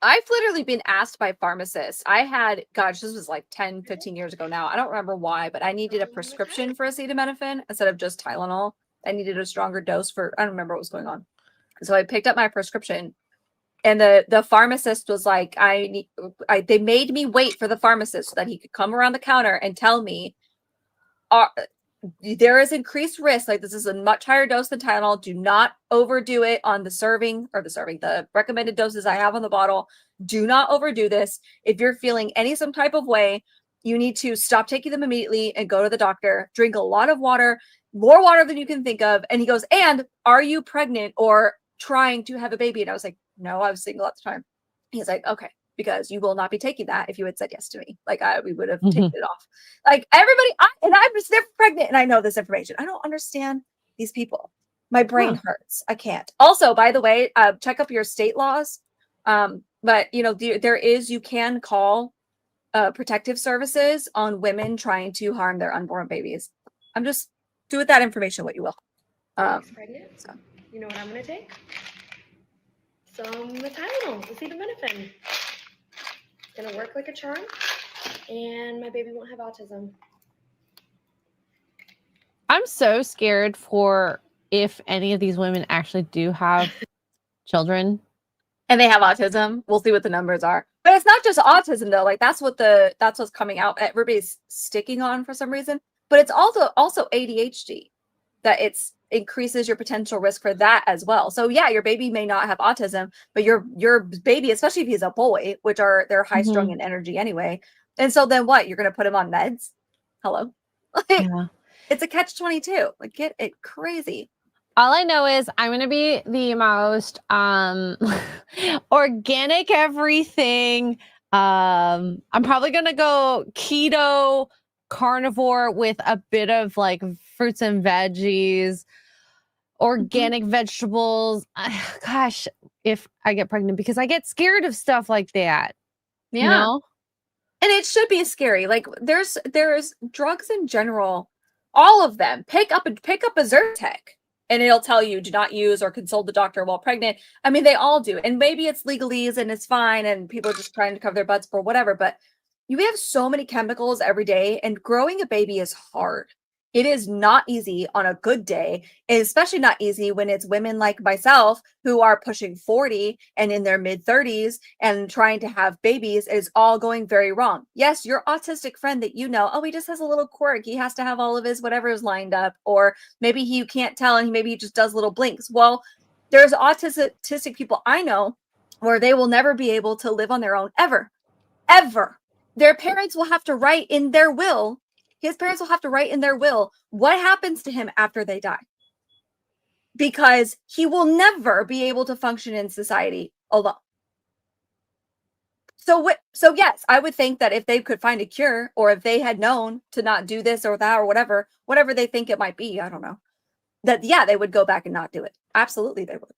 I've literally been asked by pharmacists. This was like 10, 15 years ago now. I don't remember why, but I needed a prescription for acetaminophen instead of just Tylenol. I needed a stronger dose I don't remember what was going on. So I picked up my prescription, and the pharmacist was like, they made me wait for the pharmacist so that he could come around the counter and tell me, there is increased risk. Like, this is a much higher dose than Tylenol. Do not overdo it on the recommended doses I have on the bottle. Do not overdo this. If you're feeling some type of way, you need to stop taking them immediately and go to the doctor. Drink a lot of water, more water than you can think of. And he goes, and are you pregnant or trying to have a baby? And I was like, no, I was single at the time. He's like, okay, because you will not be taking that if you had said yes to me. Like, we would have taken it off. Like, everybody, I'm just never pregnant and I know this information. I don't understand these people. My brain hurts. I can't. Also, by the way, check up your state laws. But you can call protective services on women trying to harm their unborn babies. I'm just do with that information what you will. Pregnant? So. You know what I'm gonna take? Some Tylenol, acetaminophen. It's gonna work like a charm, and my baby won't have autism. I'm so scared for if any of these women actually do have children. And they have autism. We'll see what the numbers are. But it's not just autism though. Like that's what's coming out. Everybody's sticking on for some reason. But it's also ADHD that it's increases your potential risk for that as well. So yeah, your baby may not have autism, but your baby, especially if he's a boy, which they're high strung in energy anyway. And so then what? You're gonna put him on meds? Hello? Like, Yeah. it's a catch-22. Like get it crazy. All I know is I'm going to be the most organic everything. I'm probably going to go keto carnivore with a bit of like fruits and veggies, organic vegetables. Gosh, if I get pregnant, because I get scared of stuff like that. Yeah. You know? And it should be scary. Like there's drugs in general, all of them. Pick up a Zyrtec and it'll tell you do not use or consult the doctor while pregnant. I mean, they all do. And maybe it's legalese and it's fine and people are just trying to cover their butts for whatever, but you have so many chemicals every day and growing a baby is hard. It is not easy on a good day, especially not easy when it's women like myself who are pushing 40 and in their mid 30s and trying to have babies. It is all going very wrong. Yes, your autistic friend that you know, oh, he just has a little quirk. He has to have all of his whatever's lined up, or maybe you can't tell and maybe he just does little blinks. Well, there's autistic people I know where they will never be able to live on their own ever. Their parents will have to write in their will. His parents will have to write in their will what happens to him after they die. Because he will never be able to function in society alone. So yes, I would think that if they could find a cure, or if they had known to not do this or that or whatever they think it might be, I don't know, that yeah, they would go back and not do it. Absolutely, they would.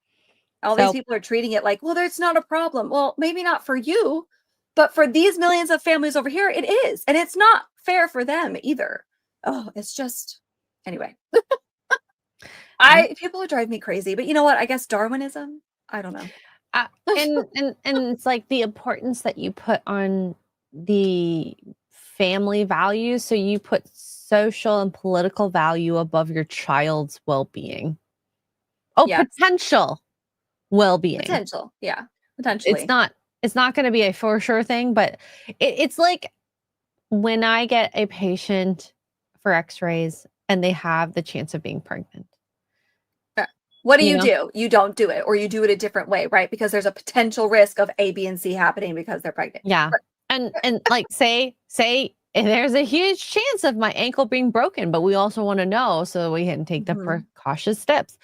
All these people are treating it like, well, there's not a problem. Well, maybe not for you, but for these millions of families over here, it is. And it's not fair for them either. Oh, it's just, anyway. People drive me crazy, but you know what? I guess Darwinism, I don't know. And it's like the importance that you put on the family values. So you put social and political value above your child's well-being. Oh, yeah. Potential well-being. Potential. Yeah. Potentially. It's not going to be a for sure thing, but it's like when I get a patient for x-rays and they have the chance of being pregnant. What do you do? You don't do it, or you do it a different way, right? Because there's a potential risk of A, B, and C happening because they're pregnant. Yeah. And like say there's a huge chance of my ankle being broken, but we also want to know so we can take the precautious steps.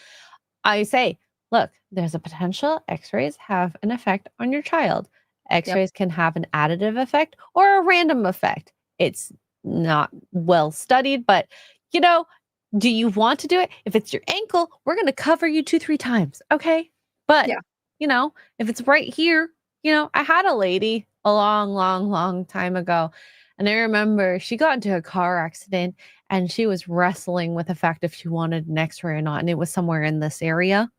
I say, look, there's a potential x-rays have an effect on your child. X-rays can have an additive effect or a random effect. It's not well studied, but you know, do you want to do it? If it's your ankle, we're going to cover you 2-3 times. Okay. But you know, if it's right here, you know, I had a lady a long time ago, and I remember she got into a car accident and she was wrestling with the fact if she wanted an x-ray or not. And it was somewhere in this area.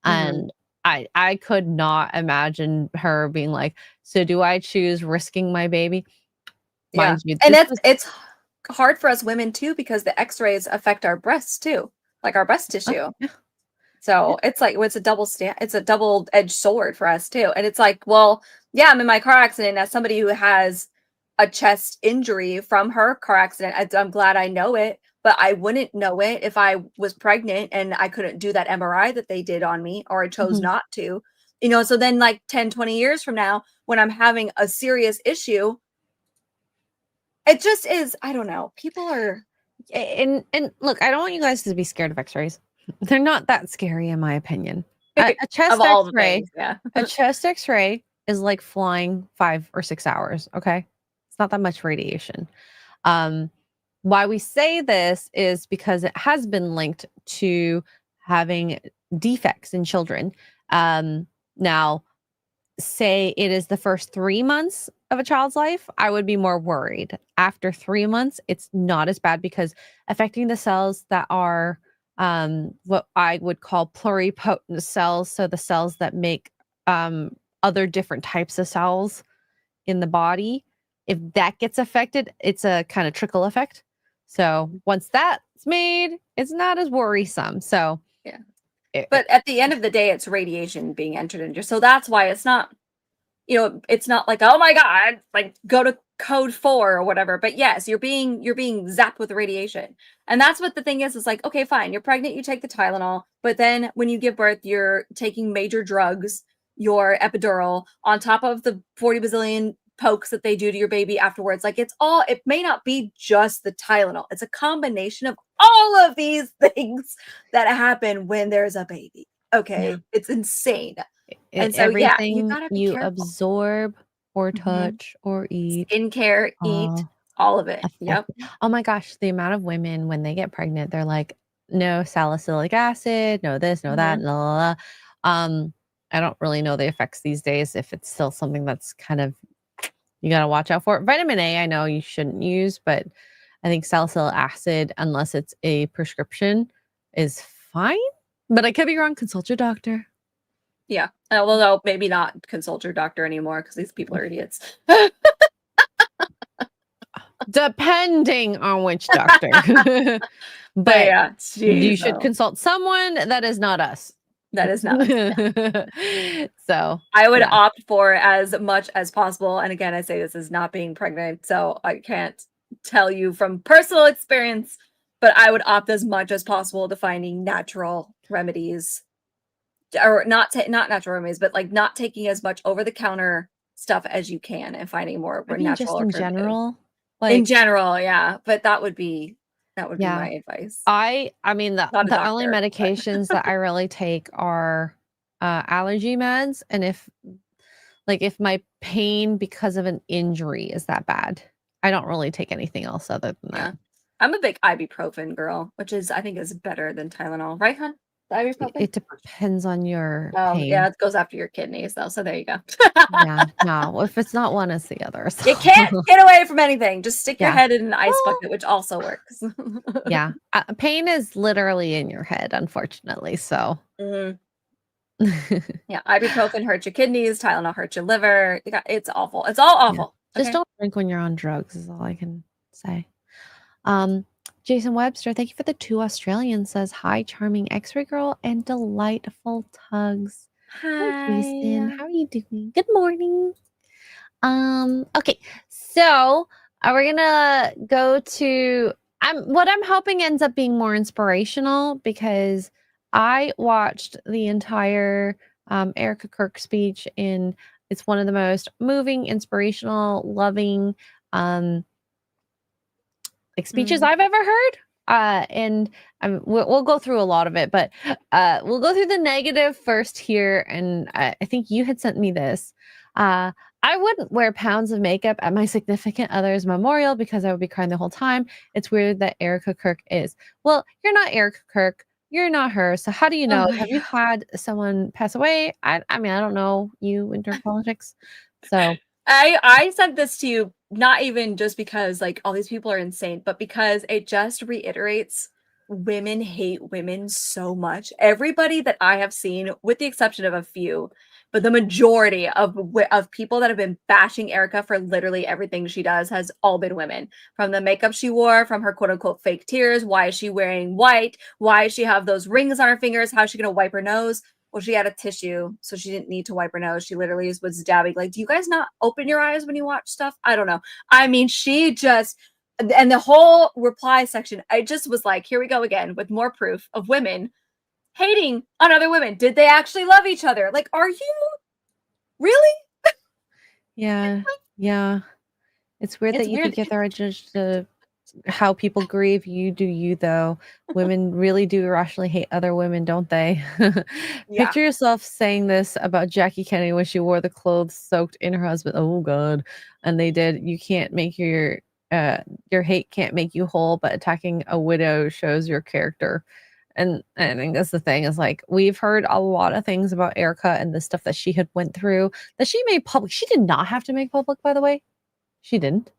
And I could not imagine her being like, so do I choose risking my baby? Mind you, and it's hard for us women too, because the x-rays affect our breasts too, like our breast tissue. So it's like, it's a double-edged sword for us too. And it's like, well, yeah, I'm in my car accident as somebody who has a chest injury from her car accident. I'm glad I know it, but I wouldn't know it if I was pregnant and I couldn't do that MRI that they did on me, or I chose not to, you know. So then like 10-20 years from now, when I'm having a serious issue, it just is, I don't know. People are, and look, I don't want you guys to be scared of x-rays. They're not that scary in my opinion. A chest x-ray, a chest x-ray is like flying 5 or 6 hours. Okay. It's not that much radiation. Why we say this is because it has been linked to having defects in children. Now, say it is the first 3 months of a child's life, I would be more worried. After 3 months, it's not as bad because affecting the cells that are what I would call pluripotent cells, so the cells that make other different types of cells in the body. If that gets affected, it's a kind of trickle effect. So once that's made, it's not as worrisome. So Yeah. it- But at the end of the day, it's radiation being entered into. So that's why it's not, you know, it's not like, oh my God, like go to code 4 or whatever. But yes, you're being zapped with radiation. And that's what the thing is like, okay, fine, you're pregnant, you take the Tylenol, but then when you give birth, you're taking major drugs, your epidural, on top of the 40 bazillion pokes that they do to your baby afterwards. Like it's all, it may not be just the Tylenol. It's a combination of all of these things that happen when there's a baby. Okay. Yeah. It's insane. And so, yeah, you everything gotta be you careful. absorb or Mhm. touch or eat. Skincare, eat, all all of it. affect- Yep. Oh my gosh, the amount of women when they get pregnant, they're like, no salicylic acid, no this, no that, la, la, la. I don't really know the effects these days if it's still something that's kind of you gotta watch out for. Vitamin A, I know you shouldn't use, but I think salicylic acid, unless it's a prescription, is fine. But I could be wrong. Consult your doctor. Yeah. Although maybe not consult your doctor anymore because these people are idiots. Depending on which doctor. But yeah, you geez, should though. consult someone that is not us. That is not. So I would yeah. opt for as much as possible. And again, I say this is not being pregnant, so I can't tell you from personal experience, but I would opt as much as possible to finding natural remedies, or not natural remedies, but like not taking as much over the counter stuff as you can and finding more I mean, natural just in alternatives. general. In general, yeah. But that would be Yeah. my advice. I mean the Not a only doctor, but- medications that I really take are allergy meds, and if my pain because of an injury is that bad, I don't really take anything else other than that. I'm a big ibuprofen girl, which I think is better than Tylenol, right, hon? The ibuprofen? It depends on your pain. Yeah, it goes after your kidneys though, so there you go. Yeah, no, if it's not one, it's the other. So. You can't get away from anything. Just stick your Yeah. head in an ice bucket, which also works. Yeah, pain is literally in your head, unfortunately. So Mhm. Yeah, ibuprofen hurts your kidneys. Tylenol hurts your liver. It's awful. It's all awful. just Okay? don't drink when you're on drugs. Is all I can say. Jason Webster, thank you for the 2 Australians. Says hi, charming X-ray girl and delightful tugs. Hi, Jason. How are you doing? Good morning. Okay, so we're gonna go to what I'm hoping ends up being more inspirational, because I watched the entire Erica Kirk speech, and it's one of the most moving, inspirational, loving speeches I've ever heard. And we'll go through a lot of it, but we'll go through the negative first here. And I think you had sent me this. I wouldn't wear pounds of makeup at my significant other's memorial because I would be crying the whole time. It's weird that Erica Kirk is. Well, you're not Erica Kirk. You're not her. So how do you know? Have you had someone pass away? I mean, I don't know you in politics. So I sent this to you not even just because like all these people are insane, but because it just reiterates women hate women so much. Everybody that I have seen, with the exception of a few, but the majority of people that have been bashing Erica for literally everything she does has all been women. From the makeup she wore, from her quote unquote fake tears, why is she wearing white? Why does she have those rings on her fingers? How's she gonna wipe her nose? Well, she had a tissue, so she didn't need to wipe her nose. She literally was dabbing. Like, do you guys not open your eyes when you watch stuff? I don't know. I mean, she just, and the whole reply section, I just was like, here we go again with more proof of women hating on other women. Did they actually love each other? Like, are you really? yeah. It's weird that you think if they're judged to how people grieve. You do you, though. Women really do irrationally hate other women, don't they? Picture yourself saying this about Jackie Kennedy when she wore the clothes soaked in her husband. Oh God. And they did. You can't make your hate can't make you whole, but attacking a widow shows your character. And I think that's the thing is like we've heard a lot of things about Erica and the stuff that she had went through that she made public. She did not have to make public, by the way. She didn't.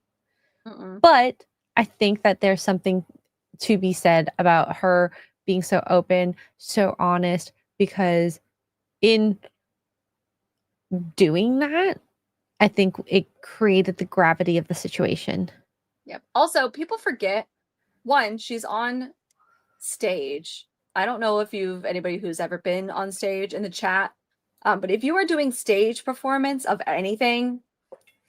But I think that there's something to be said about her being so open, so honest, because in doing that, I think it created the gravity of the situation. Yep. Also, people forget, one, she's on stage. I don't know if anybody who's ever been on stage in the chat, but if you are doing stage performance of anything,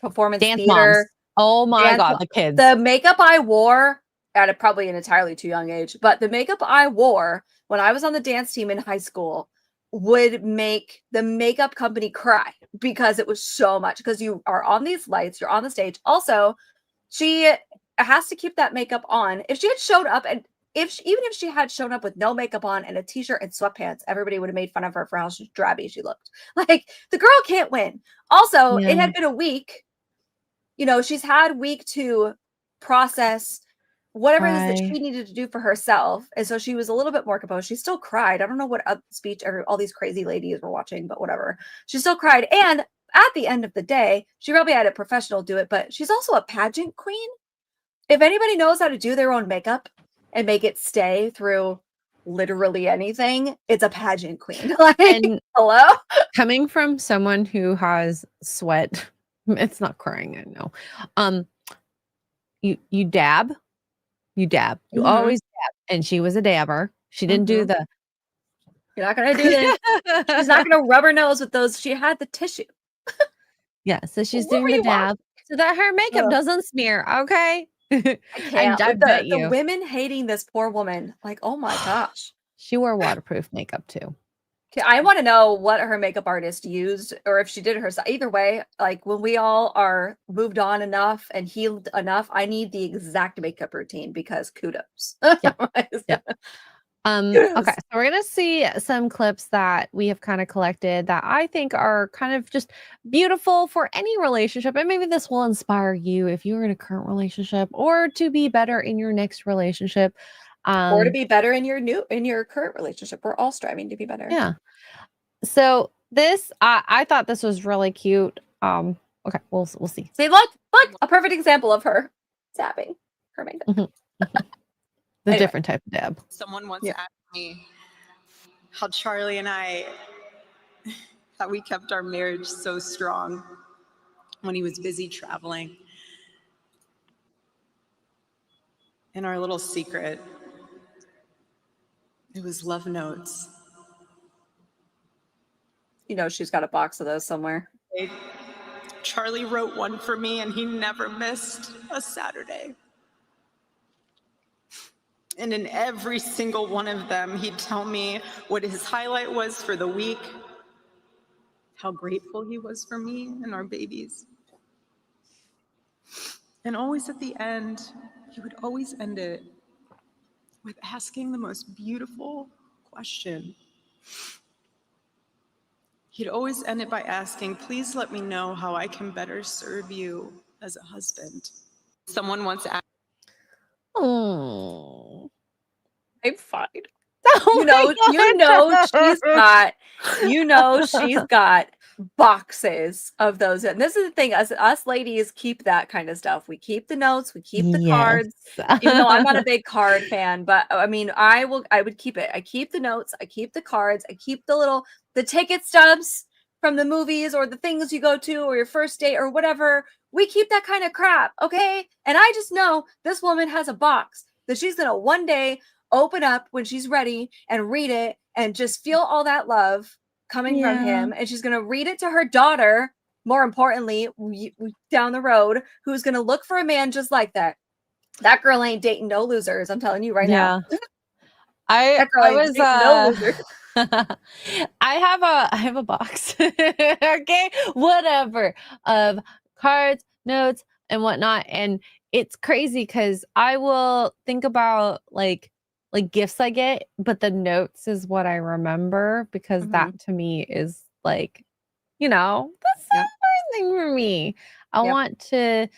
performance Dance theater, moms. Oh my dance God, the kids. the makeup I wore at probably an entirely too young age, but the makeup I wore when I was on the dance team in high school would make the makeup company cry because it was so much, because you are on these lights, you're on the stage. Also, she has to keep that makeup on. If she had showed up and even if she had shown up with no makeup on and a t-shirt and sweatpants, everybody would have made fun of her for how drabby she looked. Like, the girl can't win. Also, it had been a week. You know, she's had a week to process whatever it is that she needed to do for herself. And so she was a little bit more composed. She still cried. I don't know what speech all these crazy ladies were watching, but whatever. She still cried. And at the end of the day, she probably had a professional do it, but she's also a pageant queen. If anybody knows how to do their own makeup and make it stay through literally anything, it's a pageant queen. Like, and hello? Coming from someone who has sweat, it's not crying, I know. You dab. You always dab. And she was a dabber. She didn't do the You're not gonna do this. She's not gonna rub her nose with those. She had the tissue. Yeah, so she's What doing were the you dab so that her makeup doesn't smear, okay? I can't. I With bet the you. women hating this poor woman. Like, oh my gosh. She wore waterproof makeup too. I want to know what her makeup artist used, or if she did it herself. Either way, like when we all are moved on enough and healed enough, I need the exact makeup routine because kudos. Yeah. Okay, so we're gonna see some clips that we have kind of collected that I think are kind of just beautiful for any relationship, and maybe this will inspire you if you're in a current relationship or to be better in your next relationship. Or to be better in your current relationship. We're all striving to be better. Yeah. So this, I thought this was really cute. Okay, we'll see. See, look, a perfect example of her tapping her makeup. The Anyway. different type of dab. Someone once asked me how Charlie and I, how we kept our marriage so strong when he was busy traveling. And our little secret, it was love notes. You know, she's got a box of those somewhere. Charlie wrote one for me and he never missed a Saturday. And in every single one of them, he'd tell me what his highlight was for the week, how grateful he was for me and our babies. And always at the end, he would always end it with asking the most beautiful question. He'd always end it by asking, please let me know how I can better serve you as a husband. Someone once asked, Oh, I'm fine. oh she's got boxes of those. And this is the thing, us ladies keep that kind of stuff. We keep the notes, we keep the cards. Even though I'm not a big card fan, but I mean, I would keep it. I keep the notes, I keep the cards, I keep the ticket stubs from the movies or the things you go to or your first date or whatever. We keep that kind of crap, okay? And I just know this woman has a box that she's gonna one day open up when she's ready and read it and just feel all that love coming from him. And she's going to read it to her daughter, more importantly, down the road, who's going to look for a man just like that. That girl ain't dating no losers. I'm telling you right now. I was no losers. I have a box. Okay, whatever, of cards, notes, and whatnot. And it's crazy because I will think about like gifts I get, but the notes is what I remember because that to me is like, that's the important thing for me. I want to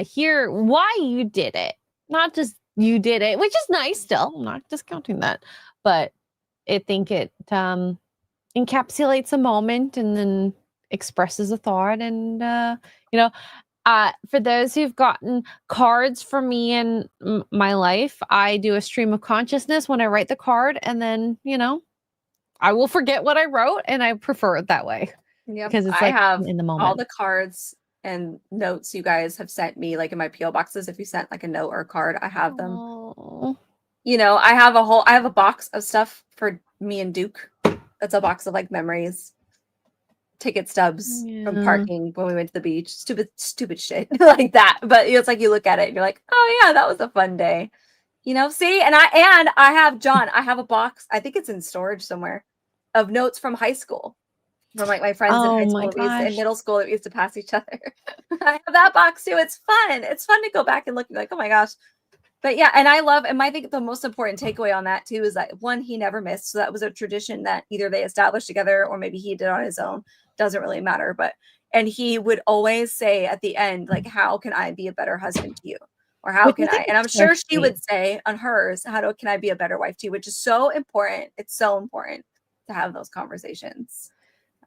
hear why you did it, not just you did it, which is nice still. I'm not discounting that. but I think it encapsulates a moment and then expresses a thought. And for those who've gotten cards from me in my life, I do a stream of consciousness when I write the card, and then I will forget what I wrote, and I prefer it that way Yep. because it's I like have in the all moment. the cards and notes you guys have sent me, like in my PO boxes. If you sent like a note or a card, I have them. Oh. I have a box of stuff for me and Duke. That's a box of like memories, ticket stubs from Yeah. parking when we went to the beach, stupid shit like that. But it's like you look at it and you're like, oh yeah, that was a fun day. See, and I have John. I have a box. I think it's in storage somewhere of notes from high school, from like my friends in Oh high my school, that we used to, in gosh. middle school that we used to pass each other. I have that box too. It's fun. It's fun to go back and look and be like, oh my gosh. But yeah, and I think the most important takeaway on that too is that one, he never missed. So that was a tradition that either they established together or maybe he did on his own. Doesn't really matter. And he would always say at the end, like, how can I be a better husband to you? Or how Which I can I? think And I'm is so sure she sweet. would say on hers, can I be a better wife to you? Which is so important. It's so important to have those conversations.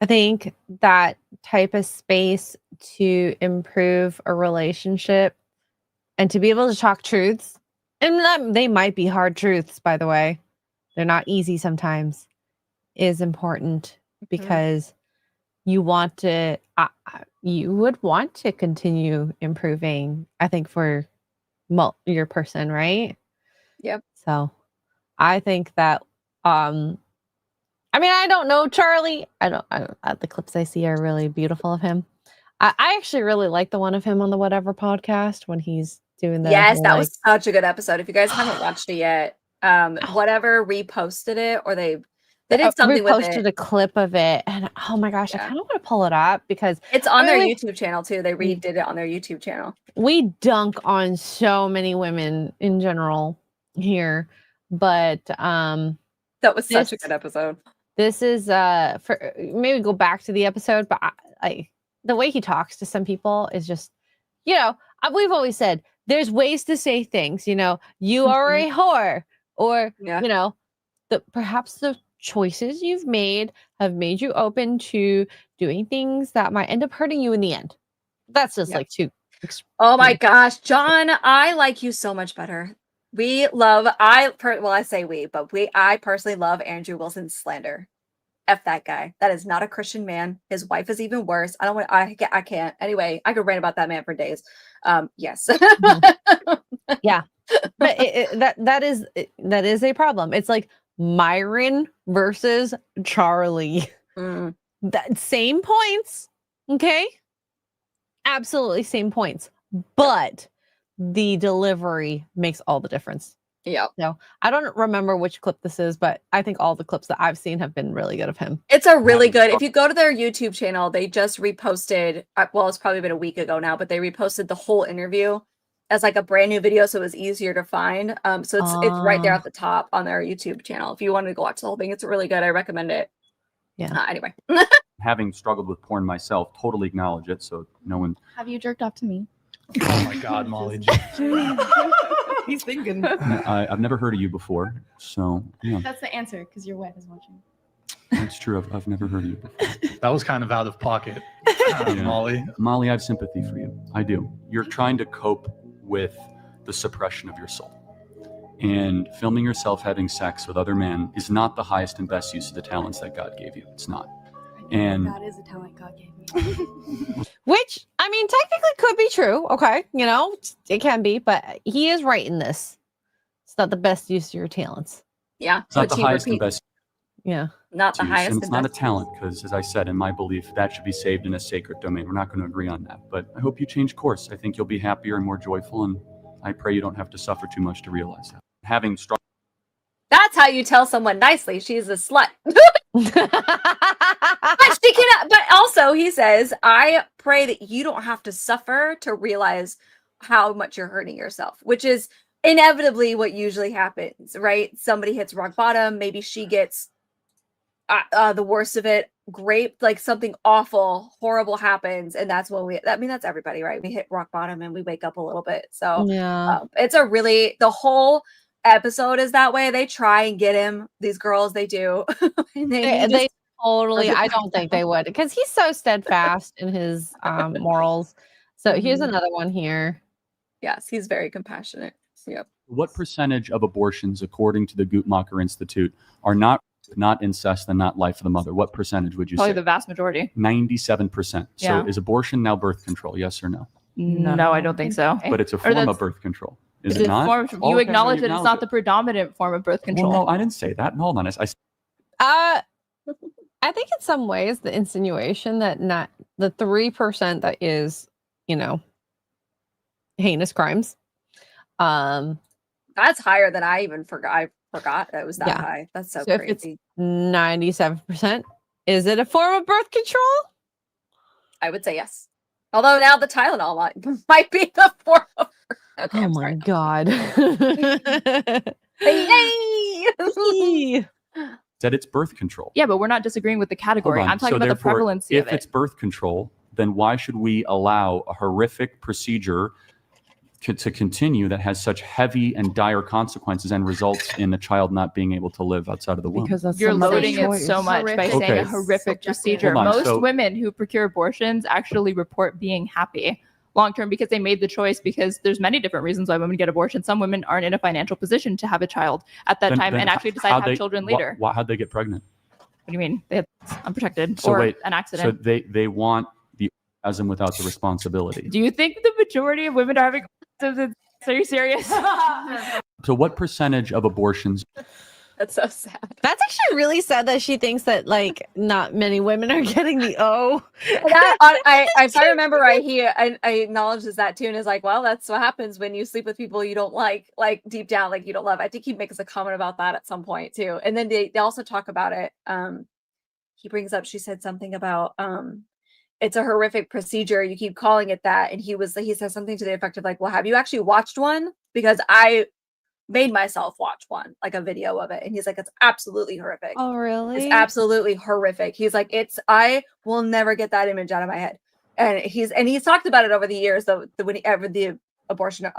I think that type of space to improve a relationship and to be able to talk truths, and they might be hard truths, by the way. They're not easy sometimes, is important because you want to, you would want to continue improving, I think, for your person, right? Yep. So I think that, I don't know Charlie. I don't the clips I see are really beautiful of him. I actually really like the one of him on the Whatever podcast when he's doing the Yes, whole, that like, was such a good episode. If you guys haven't watched it yet, Whatever reposted it, or they did something with reposted it. a clip of it, and oh my gosh, I Yeah. kind of want to pull it up because It's on their we YouTube channel too. They redid it on their YouTube channel. dunk on so many women in general here, but That was such a good episode. this is for maybe go back to the episode, but the way he talks to some people is just, we've always said there's ways to say things, you are a whore, or perhaps the choices you've made have made you open to doing things that might end up hurting you in the end. That's just like too. Oh my gosh, John, I like you so much better. I say we, but I personally love Andrew Wilson's slander. F that guy. That is not a Christian man. His wife is even worse. I can't. Anyway, I could rant about that man for days. Yes. Yeah. But that is a problem. It's like Myron versus Charlie. That same points. Okay. Absolutely same points. But the delivery makes all the difference. Yeah. No, I don't remember which clip this is, but I think all the clips that I've seen have been really good of him. It's a really good, if you go to their YouTube channel, they just reposted, well, it's probably been a week ago now, but they reposted the whole interview as like a brand new video, so it was easier to find. So it's right there at the top on their YouTube channel. If you wanted to go watch the whole thing, it's really good. I recommend it. Yeah. Anyway. Having struggled with porn myself, totally acknowledge it. So no one. Have you jerked off to me? Oh my God, Molly. He's thinking. I've never heard of you before, so yeah. That's the answer, because your wife is watching. That's true. I've never heard of you before. That was kind of out of pocket, Molly. Molly, I have sympathy for you. I do. You're trying to cope with the suppression of your soul. And filming yourself having sex with other men is not the highest and best use of the talents that God gave you. It's not. And that is a talent God gave me. Which, technically could be true. Okay. It can be, but he is right in this. It's not the best use of your talents. Yeah. it's not the highest and best. Yeah. Not the use. highest. And it's and not a best talent because, as I said, in my belief, that should be saved in a sacred domain. We're not going to agree on that. But I hope you change course. I think you'll be happier and more joyful. And I pray you don't have to suffer too much to realize that. Having struggled. That's how you tell someone nicely she's a slut. But also he says, I pray that you don't have to suffer to realize how much you're hurting yourself, which is inevitably what usually happens, right? Somebody hits rock bottom. Maybe she gets the worst of it. Great, like something awful, horrible happens. And that's when that's everybody, right? We hit rock bottom and we wake up a little bit. So yeah, it's a really, the whole episode is that way. They try and get him. These girls, they do. And They totally. doesn't I work don't think they would, because he's so steadfast in his morals. So here's Mhm. another one here. Yes, he's very compassionate. Yep. What percentage of abortions, according to the Guttmacher Institute, are not incest and not life of the mother? What percentage would you Probably say? the vast majority. 97%. Yeah. So is abortion now birth control? Yes or no? No, I don't think so. But it's a Or form that's- of birth control. Is It's it a not? form. Oh, You okay, acknowledge no, that it's not the predominant form of birth control. Well, no, I didn't say that. Hold on. I think in some ways the insinuation that not the 3% that is, heinous crimes. That's higher than I even forgot. I forgot it was that Yeah. high. That's so, So if it's crazy. 97%, is it a form of birth control? I would say yes. Although now the Tylenol might be the form of. Okay, Oh my god. Yay! That it's birth control. Yeah, but we're not disagreeing with the category. Hold on. I'm talking So about the therefore, prevalence if of it. it's birth control, then why should we allow a horrific procedure to continue that has such heavy and dire consequences and results in the child not being able to live outside of the womb? Because that's You're somebody's loading it choice. so much by saying Okay. a horrific procedure. Hold on, Most so- women who procure abortions actually report being happy long term because they made the choice, because there's many different reasons why women get abortions. Some women aren't in a financial position to have a child at that time and actually decide to have children later. How'd they get pregnant? What do you mean? They had unprotected So or wait, an accident. So they want the orgasm without the responsibility. Do you think the majority of women are having orgasms? Are you serious? So what percentage of abortions? That's so sad. That's actually really sad that she thinks that not many women are getting the O. If I remember right, I acknowledges that too, and is like, well, that's what happens when you sleep with people you don't like deep down, you don't love. I think he makes a comment about that at some point too. And then they also talk about it. He brings up, she said something about it's a horrific procedure. You keep calling it that. And he says something to the effect of well, have you actually watched one? Because I made myself watch one, a video of it. And he's like, it's absolutely horrific. Oh, really? It's absolutely horrific. He's like, I will never get that image out of my head. And he's talked about it over the years, though, whenever the abortion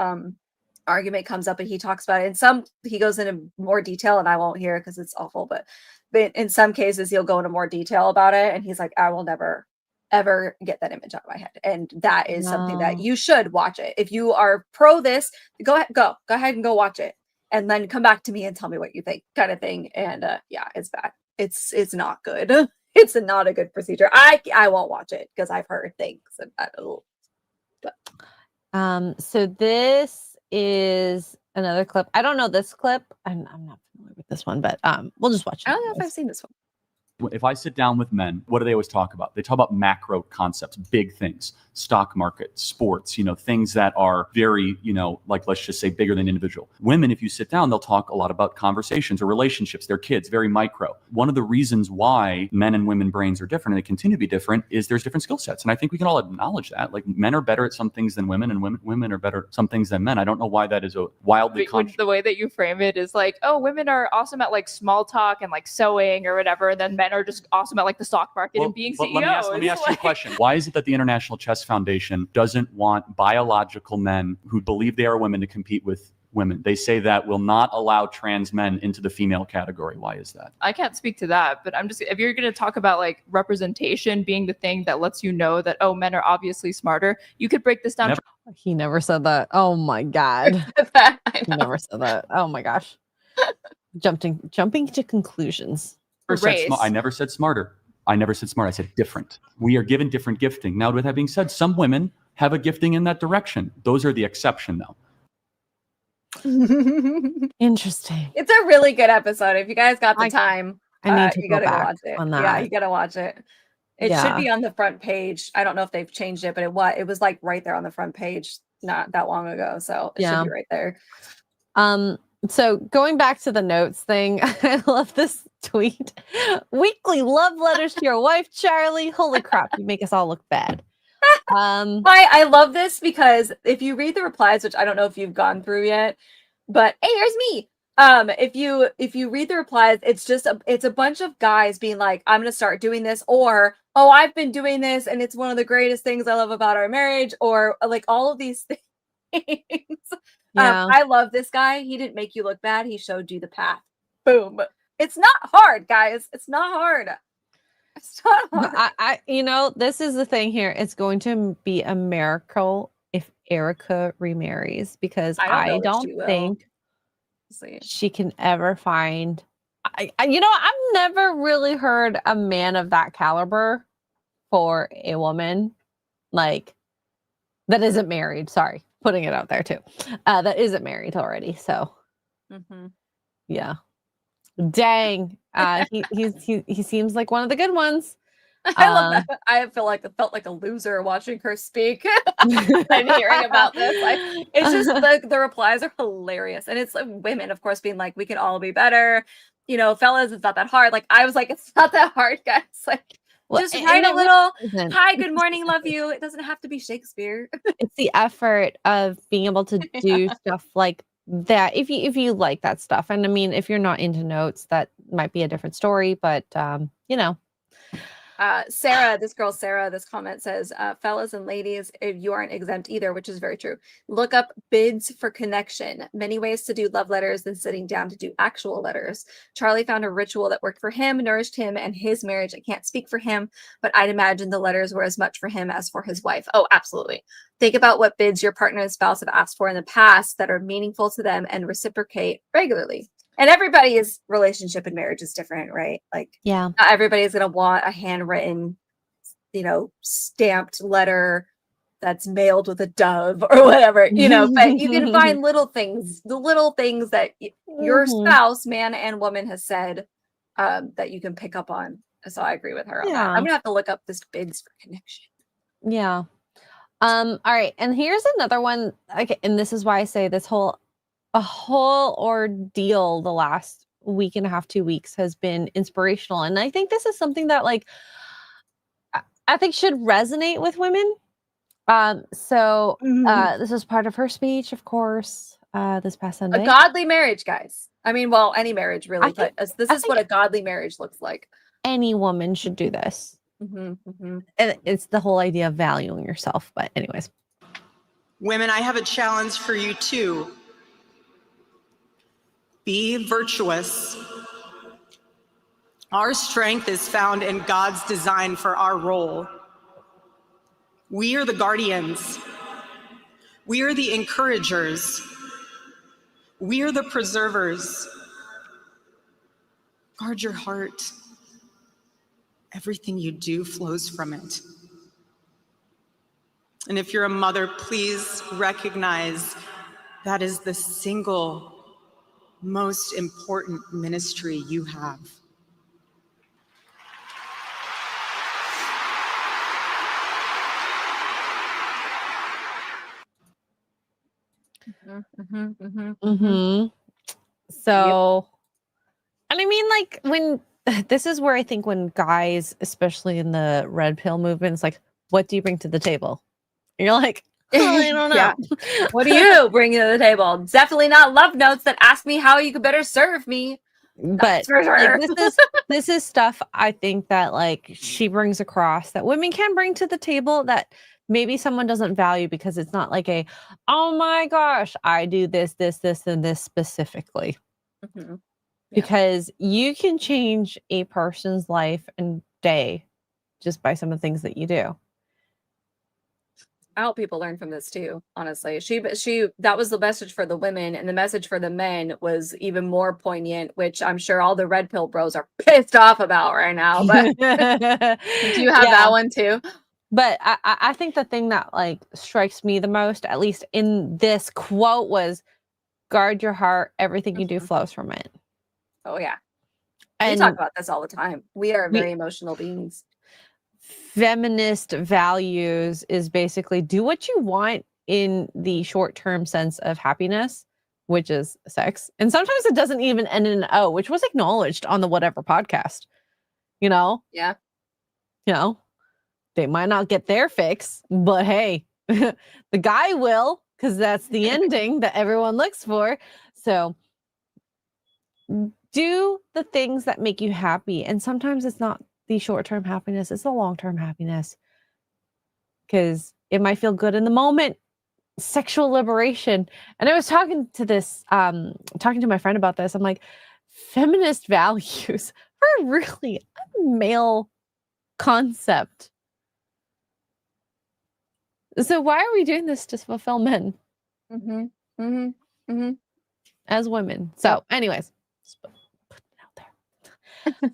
argument comes up and he talks about it. And he goes into more detail, and I won't hear it because it's awful, but in some cases he'll go into more detail about it. And he's like, I will never ever get that image out of my head. And that is something that you should watch it. If you are pro this, go ahead and go watch it. And then come back to me and tell me what you think, kind of thing. And yeah, it's bad. It's not good. It's not a good procedure. I won't watch it because I've heard things. So this is another clip. I don't know this clip. I'm not familiar with this one, but we'll just watch it. I don't know if I've seen this one. If I sit down with men, what do they always talk about? They talk about macro concepts, big things, stock market, sports, things that are very, let's just say bigger than individual. Women, if you sit down, they'll talk a lot about conversations or relationships, their kids, very micro. One of the reasons why men and women brains are different, and they continue to be different, is there's different skill sets. And I think we can all acknowledge that. Men are better at some things than women, and women are better at some things than men. I don't know why that is a wildly The way that you frame it is oh, women are awesome at small talk and sewing or whatever. And then men are just awesome at the stock market and being CEOs. Let me ask you a question. Why is it that the International Chess Foundation doesn't want biological men who believe they are women to compete with women? They say that will not allow trans men into the female category. Why is that? I can't speak to that, but if you're going to talk about representation being the thing that lets you know that, oh, men are obviously smarter, you could break this down. He never said that. Oh my god. He never said that. Oh my gosh. Jumping to conclusions. I never said smarter. I never said smart. I said different. We are given different gifting. Now, with that being said, some women have a gifting in that direction. Those are the exception, though. Interesting. It's a really good episode. If you guys got the time, I need to you go gotta back go watch it. on Yeah, that. you gotta watch it. It should be on the front page. I don't know if they've changed it, but it was right there on the front page not that long ago. So it should be right there. So going back to the notes thing, I love this tweet. Weekly love letters to your wife, Charlie. Holy crap, you make us all look bad. I love this because if you read the replies, which I don't know if you've gone through yet, but hey, here's me. If you read the replies, it's a bunch of guys being like, I'm gonna start doing this, or oh, I've been doing this and it's one of the greatest things I love about our marriage, or all of these things. Yeah. I love this guy. He didn't make you look bad. He showed you the path. Boom. It's not hard, guys. It's not hard. It's not hard. But this is the thing here. It's going to be a miracle if Erica remarries, because I don't know I if don't she will. think See. she can ever find. I've never really heard a man of that caliber for a woman like that isn't married. Sorry, putting it out there too. That isn't married already. So yeah. Dang. He seems like one of the good ones. I love that. I felt like a loser watching her speak and hearing about this. Like, it's just the replies are hilarious, and it's like women, of course, being like, "We can all be better." Fellas, it's not that hard. Like, I was like, it's not that hard, guys. Like, just write a little "Hi, good morning, love you." It doesn't have to be Shakespeare. It's the effort of being able to do stuff like that. If you like that stuff, and I mean, if you're not into notes, that might be a different story. But Sarah, this comment says, fellas and ladies, you aren't exempt either, which is very true. Look up bids for connection. Many ways to do love letters than sitting down to do actual letters. Charlie found a ritual that worked for him, nourished him and his marriage. I can't speak for him, but I'd imagine the letters were as much for him as for his wife. Oh, absolutely. Think about what bids your partner and spouse have asked for in the past that are meaningful to them and reciprocate regularly. And everybody's relationship and marriage is different, right? Like, yeah, not everybody's going to want a handwritten, stamped letter that's mailed with a dove or whatever, but you can find the little things that your spouse, man and woman, has said that you can pick up on. So I agree with her on that. I'm going to have to look up this bids for connection. Yeah. All right. And here's another one. Okay. And this is why I say a whole ordeal the last week and a half, 2 weeks has been inspirational. And I think this is something that I think should resonate with women. This is part of her speech, of course, this past Sunday. A godly marriage, guys. I mean, well, any marriage really, but this is what a godly marriage looks like. Any woman should do this. And it's the whole idea of valuing yourself. But anyways. Women, I have a challenge for you too. Be virtuous. Our strength is found in God's design for our role. We are the guardians. We are the encouragers. We are the preservers. Guard your heart. Everything you do flows from it. And if you're a mother, please recognize that is the single most important ministry you have. So, and I mean, when this is where I think when guys, especially in the red pill movement, it's like, what do you bring to the table? And you're like, oh, I don't know. Yeah. What do you bring to the table? Definitely not love notes that ask me how you could better serve me. But for sure. this is stuff I think that she brings across that women can bring to the table that maybe someone doesn't value, because it's not like oh my gosh, I do this, and this specifically. Because you can change a person's life and day just by some of the things that you do. I hope people learn from this too, honestly. That was the message for the women, and the message for the men was even more poignant, which I'm sure all the red pill bros are pissed off about right now. But do you have that one too? But I think the thing that strikes me the most, at least in this quote, was guard your heart. Everything you do flows from it. Oh yeah. We talk about this all the time. We are very emotional beings. Feminist values is basically do what you want in the short-term sense of happiness, which is sex. And sometimes it doesn't even end in an O, which was acknowledged on the whatever podcast. Yeah. They might not get their fix, but hey, the guy will, because that's the ending that everyone looks for. So do the things that make you happy. And sometimes it's not the short-term happiness, it's the long-term happiness. Because it might feel good in the moment, sexual liberation. And I was talking to my friend about this. I'm like, feminist values are really a male concept. So why are we doing this to fulfill men as women? So, anyways, just put it out there.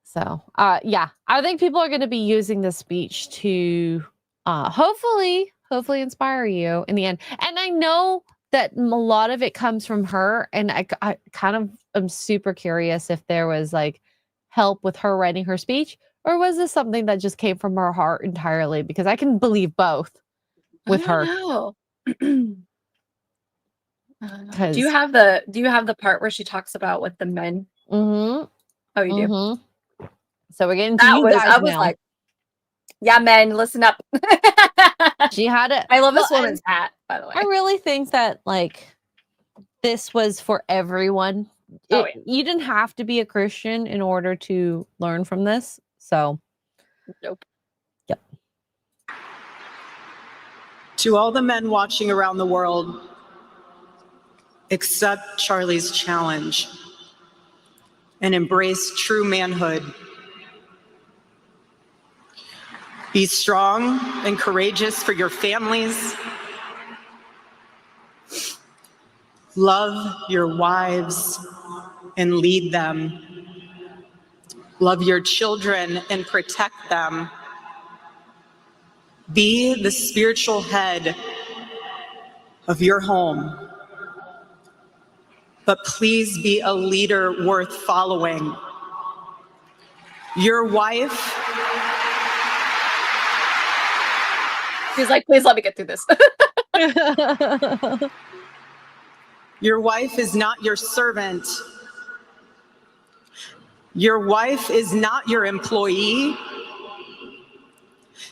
So, yeah, I think people are going to be using this speech to hopefully inspire you in the end. And I know that a lot of it comes from her, and I kind of am super curious if there was like help with her writing her speech, or was this something that just came from her heart entirely? Because I can believe both with her. Do Because you have the part where she talks about what the men? Oh, you do. So we're getting to That you was guys I was now. like, yeah, men, listen up. She had it. I love this Well, woman's hat, by the way. I really think that like this was for everyone. Oh, yeah. You didn't have to be a Christian in order to learn from this. So, nope. Yep. To all the men watching around the world, accept Charlie's challenge and embrace true manhood. Be strong and courageous for your families. Love your wives and lead them. Love your children and protect them. Be the spiritual head of your home. But please be a leader worth following. Your wife. She's like, please let me get through this. Your wife is not your servant. Your wife is not your employee.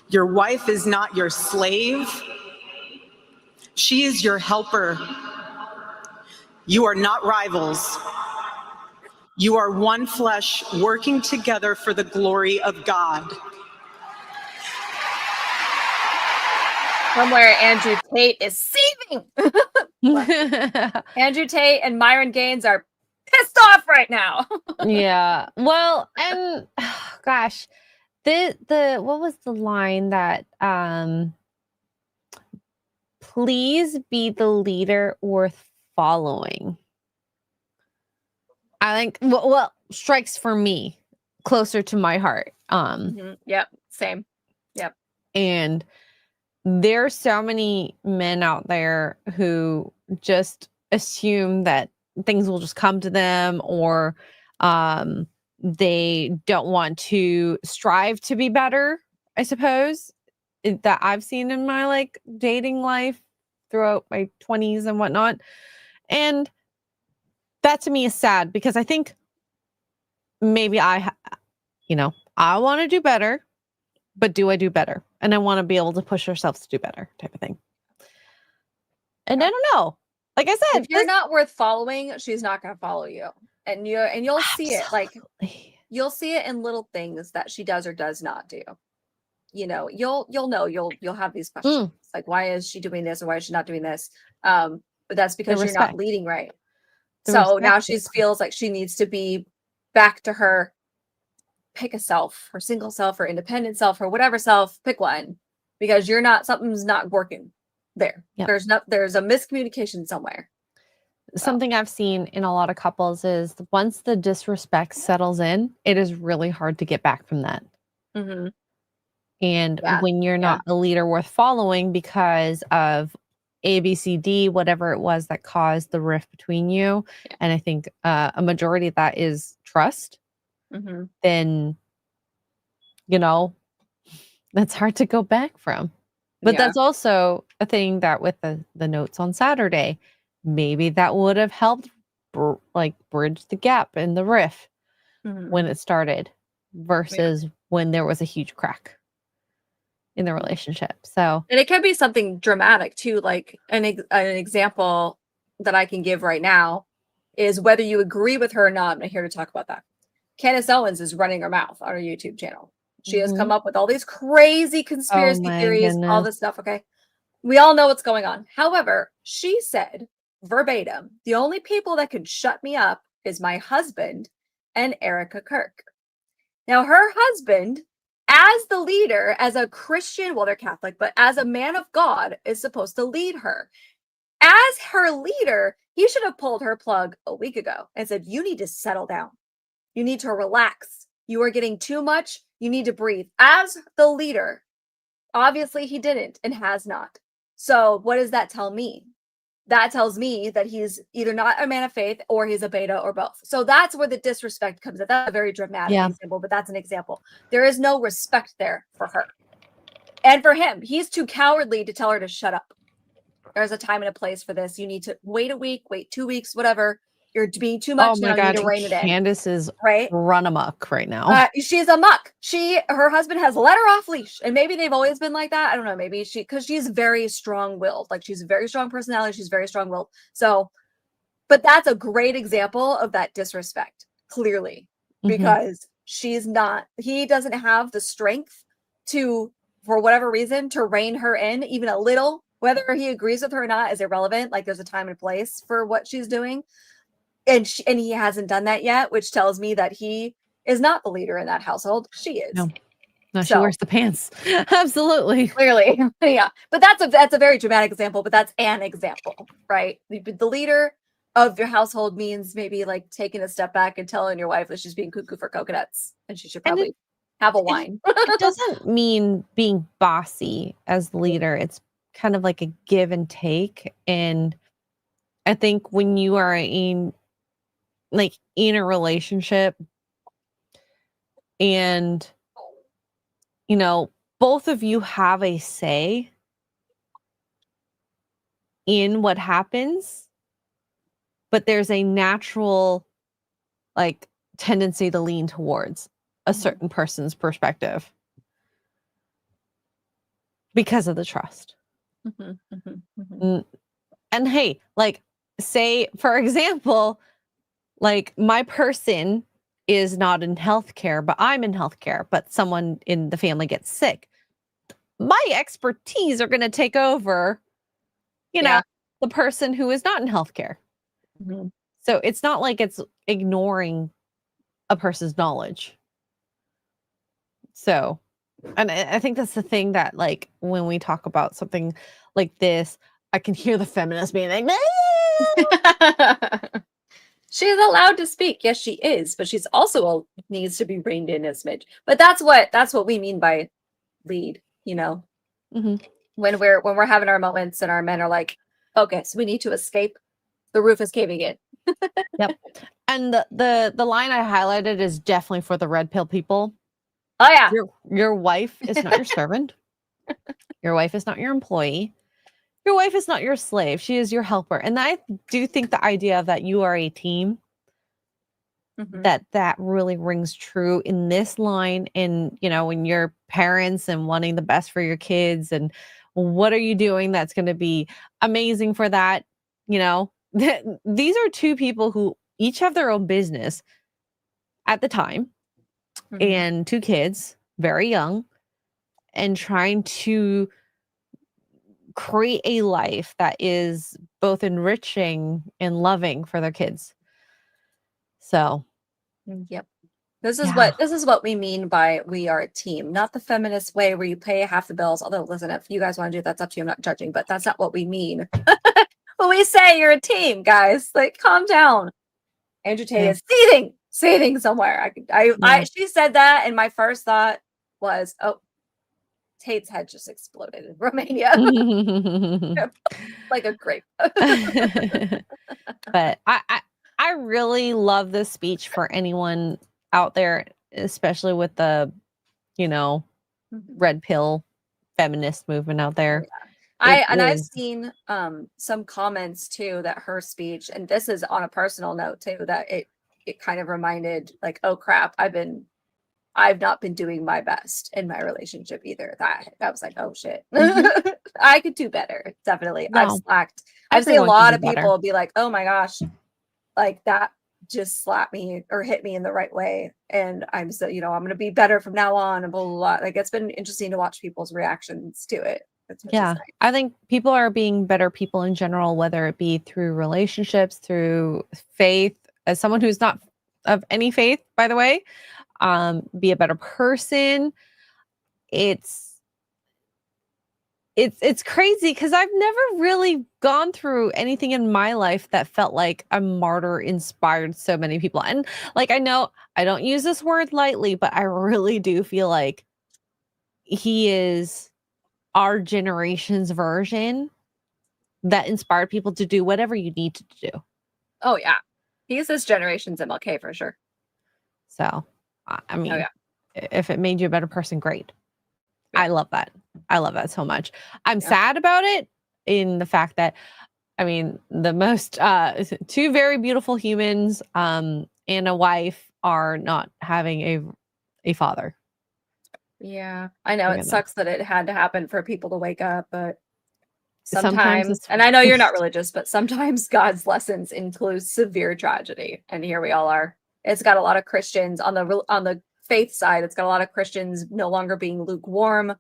Your wife is not your slave. She is your helper. You are not rivals. You are one flesh working together for the glory of God. Somewhere Andrew Tate is seething. Andrew Tate and Myron Gaines are pissed off right now. Yeah. Well, and gosh, the what was the line that please be the leader worth following? I think well strikes for me closer to my heart. Yep, same. Yep. And there's so many men out there who just assume that things will just come to them, or they don't want to strive to be better, I suppose, that I've seen in my like dating life throughout my 20s and whatnot. And that to me is sad, because I think maybe I want to do better, but do I do better? And I want to be able to push ourselves to do better, type of thing. And I don't know. Like I said, if you're not worth following, she's not going to follow you. And you'll see it. Like you'll see it in little things that she does or does not do. You know, you'll know, you'll have these questions. Like, why is she doing this or why is she not doing this? But that's because you're not leading right. So now she feels like she needs to be back to her pick a self, her single self, or independent self, or whatever self, pick one, because something's not working there. Yep. There's a miscommunication somewhere. Something I've seen in a lot of couples is once the disrespect settles in, it is really hard to get back from that. Mm-hmm. And when you're not a leader worth following because of A, B, C, D, whatever it was that caused the rift between you, and I think a majority of that is trust, then, that's hard to go back from. But that's also a thing that with the notes on Saturday, maybe that would have helped bridge the gap in the rift when it started versus when there was a huge crack in the relationship. So, and it could be something dramatic too. Like an example that I can give right now is whether you agree with her or not. I'm here to talk about that. Candace Owens is running her mouth on her YouTube channel. She has come up with all these crazy conspiracy theories, all this stuff. Okay. We all know what's going on. However, she said verbatim, the only people that can shut me up is my husband and Erica Kirk. Now, her husband, as the leader, as a Christian, well, they're Catholic, but as a man of God, is supposed to lead her. As her leader, he should have pulled her plug a week ago and said, you need to settle down. You need to relax. You are getting too much. You need to breathe. As the leader, obviously he didn't and has not. So what does that tell me? That tells me that he's either not a man of faith or he's a beta or both. So that's where the disrespect comes in. That's a very dramatic example, but that's an example. There is no respect there for her. And for him, he's too cowardly to tell her to shut up. There's a time and a place for this. You need to wait a week, wait 2 weeks, whatever. You're being too much. Oh my now. God, You need to rein it in. Candace is right? run amok right now. She's a muck. Her husband has let her off leash, and maybe they've always been like that. I don't know. Maybe because she's very strong-willed. Like she's a very strong personality. She's very strong-willed. So, but that's a great example of that disrespect, clearly, because he doesn't have the strength to, for whatever reason, to rein her in even a little. Whether he agrees with her or not is irrelevant. Like there's a time and place for what she's doing. And he hasn't done that yet, which tells me that he is not the leader in that household. She is. No, she wears the pants. Absolutely. Clearly. Yeah. But that's a very dramatic example, but that's an example, right? The leader of your household means maybe like taking a step back and telling your wife that she's being cuckoo for coconuts and she should probably have a wine. It doesn't mean being bossy as the leader. It's kind of like a give and take. And I think when you are in a relationship and both of you have a say in what happens, but there's a natural tendency to lean towards a certain person's perspective because of the trust. And hey, say for example, my person is not in healthcare, but I'm in healthcare, but someone in the family gets sick. My expertise are going to take over, the person who is not in healthcare. So it's not like it's ignoring a person's knowledge. So, and I think that's the thing that when we talk about something like this, I can hear the feminists being like, she is allowed to speak. Yes, she is, but she's also needs to be reined in a smidge. But that's what we mean by lead, when we're having our moments and our men are like, focus, we need to escape. The roof is caving in. Yep. And the line I highlighted is definitely for the red pill people. Oh yeah. Your wife is not your servant. Your wife is not your employee. Your wife is not your slave. She is your helper. And I do think the idea of that you are a team, that really rings true in this line. And, when you're parents and wanting the best for your kids and what are you doing that's going to be amazing for that? These are two people who each have their own business at the time and 2 kids, very young, and trying to create a life that is both enriching and loving for their kids. So, yep. This is what we mean by we are a team, not the feminist way where you pay half the bills. Although, listen, if you guys want to do it, that's up to you. I'm not judging, but that's not what we mean. When we say you're a team, guys, calm down. Andrew Tate is seething somewhere. She said that, and my first thought was, oh, Tate's head just exploded in Romania. Like a grape. But I really love this speech for anyone out there, especially with the, red pill feminist movement out there. I've seen some comments too that her speech, and this is on a personal note too, that it kind of reminded oh crap, I've not been doing my best in my relationship either. That was like, oh shit. I could do better. Definitely. No, I've slacked. I've seen a lot of people be like, oh my gosh, that just slapped me or hit me in the right way. And I'm going to be better from now on and blah, blah, blah. It's been interesting to watch people's reactions to it. which is Yeah, nice. I think people are being better people in general, whether it be through relationships, through faith. As someone who's not of any faith, by the way, be a better person. It's crazy because I've never really gone through anything in my life that felt like a martyr inspired so many people. And like, I know I don't use this word lightly, but I really do feel like he is our generation's version that inspired people to do whatever you need to do. Oh yeah, he's this generation's MLK for sure. So, I mean, Oh yeah. if it made you a better person, great. Yeah. I love that. I love that so much. I'm Yeah. sad about it in the fact that, I mean, the most two very beautiful humans and a wife are not having a father. Yeah, I know Look it at that. sucks that it had to happen for people to wake up, but Sometimes sometimes, it's- and I know you're not religious, but sometimes God's lessons include severe tragedy, and here we all are. It's got a lot of Christians on the faith side. It's got a lot of Christians no longer being lukewarm.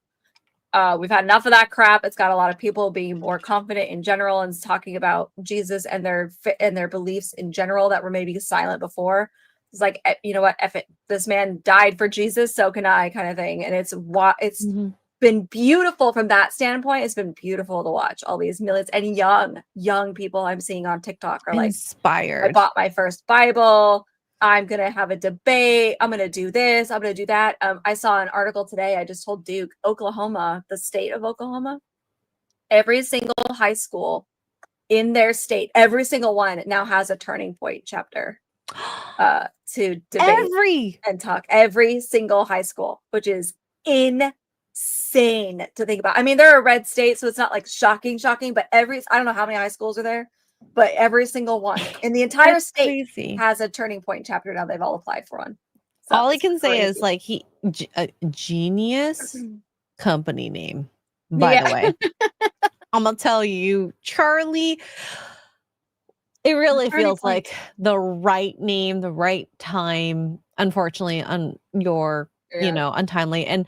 We've had enough of that crap. It's got a lot of people being more confident in general and talking about Jesus and their beliefs in general that were maybe silent before. It's like, you know what? If this man died for Jesus, so can I, kind of thing. And it's been beautiful from that standpoint. It's been beautiful to watch all these millions and young people I'm seeing on TikTok are like, inspired. I bought my first Bible. I'm going to have a debate. I'm going to do this. I'm going to do that. I saw an article today. I just told Duke, Oklahoma, the state of Oklahoma, every single high school in their state, every single one now has a turning point chapter to debate and talk. Every single high school, which is insane to think about. I mean, they're a red state, so it's not like shocking, but I don't know how many high schools are there, but every single one in the entire state has a turning point chapter now. They've all applied for one. So all I it's can say is crazy. like a genius company name, by the way. I'm gonna tell you, Charlie, it really feels like the right name, the right time. Unfortunately, on your, untimely. And